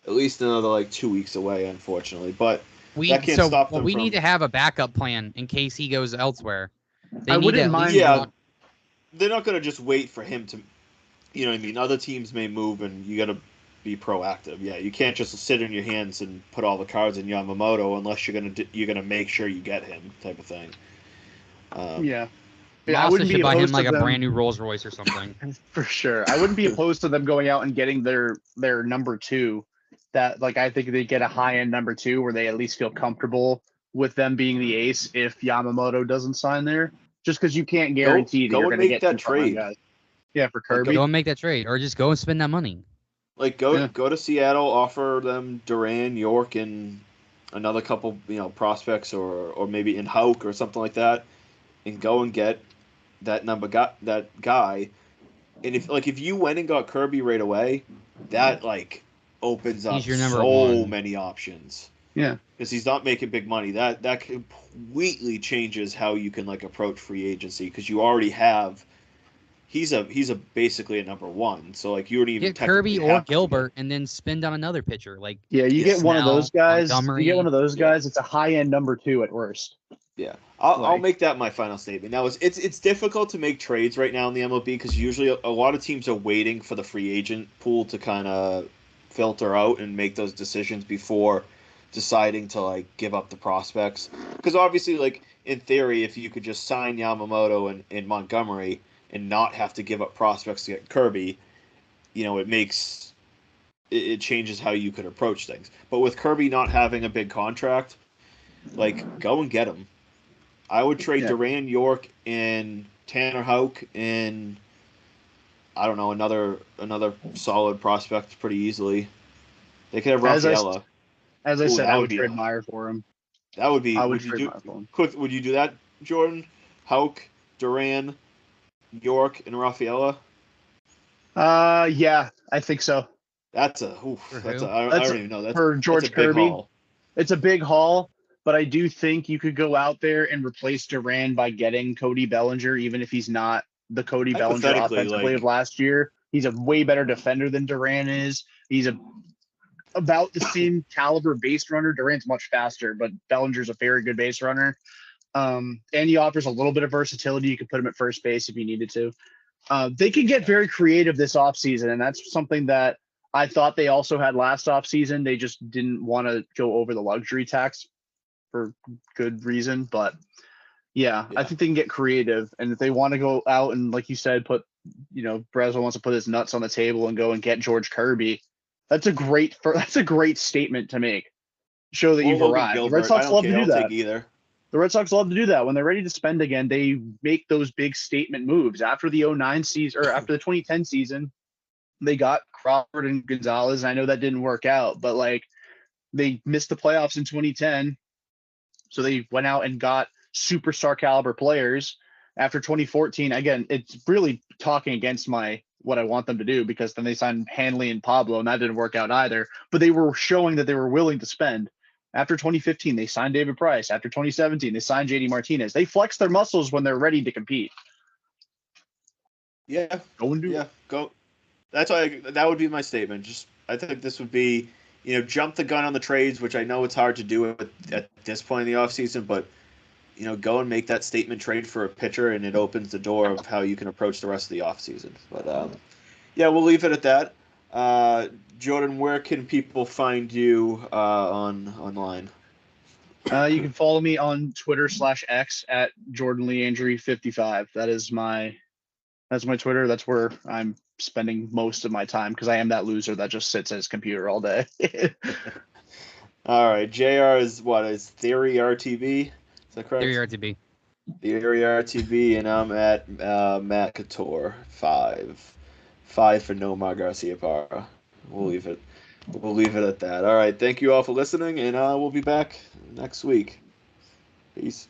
At least another, like, 2 weeks away, unfortunately. But that can't stop them. We need to have a backup plan in case he goes elsewhere. I wouldn't mind. Yeah, they're not going to just wait for him to, you know what I mean? Other teams may move, and you got to be proactive. Yeah, you can't just sit in your hands and put all the cards in Yamamoto unless you're gonna make sure you get him, type of thing. Yeah, I wouldn't be buy him like a brand new Rolls Royce or something. For sure, I wouldn't be opposed to them going out and getting their number 2. That, like, I think they get a high end number 2 where they at least feel comfortable with them being the ace if Yamamoto doesn't sign there. Just because you can't guarantee that you're going to get that trade. Guys. Yeah, for Kirby. Go and make that trade, or just go and spend that money. Like, go to Seattle, offer them Duran, York, and another couple, prospects, or maybe in Houck or something like that, and go and get that guy. And if you went and got Kirby right away, that, like, opens up so many options. Yeah, because he's not making big money. That completely changes how you can, like, approach free agency, because you already have. He's basically a number 1, so, like, you would even get Kirby or Gilbert and then spend on another pitcher. Like, yeah, you get one of those guys. Montgomery. You get one of those guys. It's a high end number 2 at worst. Yeah, I'll make that my final statement. Now, it's difficult to make trades right now in the MLB because usually a lot of teams are waiting for the free agent pool to kind of filter out and make those decisions before deciding to, like, give up the prospects. Because obviously, like, in theory, if you could just sign Yamamoto and Montgomery and not have to give up prospects to get Kirby, it changes how you could approach things. But with Kirby not having a big contract, like, go and get him. I would trade Duran, York, and Tanner Houck, and I don't know, another solid prospect pretty easily. They could have Rafaela. As I said, I would trade Meyer for him. That would be. I would trade Meyer for him. Quick, would you do that, Jordan? Houck, Duran, York, and Rafaela? Yeah, I think so. I don't even know. That's for George that's a big Kirby. haul. It's a big haul, but I do think you could go out there and replace Duran by getting Cody Bellinger, even if he's not the Cody Bellinger offensively of last year. He's a way better defender than Durant is. He's about the same caliber base runner. Durant's much faster, but Bellinger's a very good base runner. And he offers a little bit of versatility. You could put him at first base if you needed to. They can get very creative this offseason, and that's something that I thought they also had last offseason. They just didn't want to go over the luxury tax for good reason. But yeah, I think they can get creative. And if they want to go out and, like you said, Breslow wants to put his nuts on the table and go and get George Kirby, that's a great statement to make. Show that you've arrived. The Red Sox love to do that. Either. The Red Sox love to do that. When they're ready to spend again, they make those big statement moves. After the 2009 season, or after the 2010 season, they got Crawford and Gonzalez. I know that didn't work out, but like they missed the playoffs in 2010. So they went out and got superstar caliber players. After 2014, again, it's really talking against what I want them to do, because then they signed Hanley and Pablo, and that didn't work out either. But they were showing that they were willing to spend. After 2015, they signed David Price. After 2017, they signed JD Martinez. They flex their muscles when they're ready to compete. Yeah. Go and do it. Go. That's why that would be my statement. I think this would be, jump the gun on the trades, which I know it's hard to do at this point in the offseason, but, go and make that statement trade for a pitcher, and it opens the door of how you can approach the rest of the offseason. But, we'll leave it at that. Jordan, where can people find you online? You can follow me on Twitter /X at Jordan Leandre 55. That's my Twitter. That's where I'm spending most of my time, because I am that loser that just sits at his computer all day. All right. JR is Theory RTV? Is that correct? Theory RTB. Theory RTV, and I'm at Matt Couture 5 for Nomar Garcia Parra. We'll leave it at that. All right. Thank you all for listening, and we'll be back next week. Peace.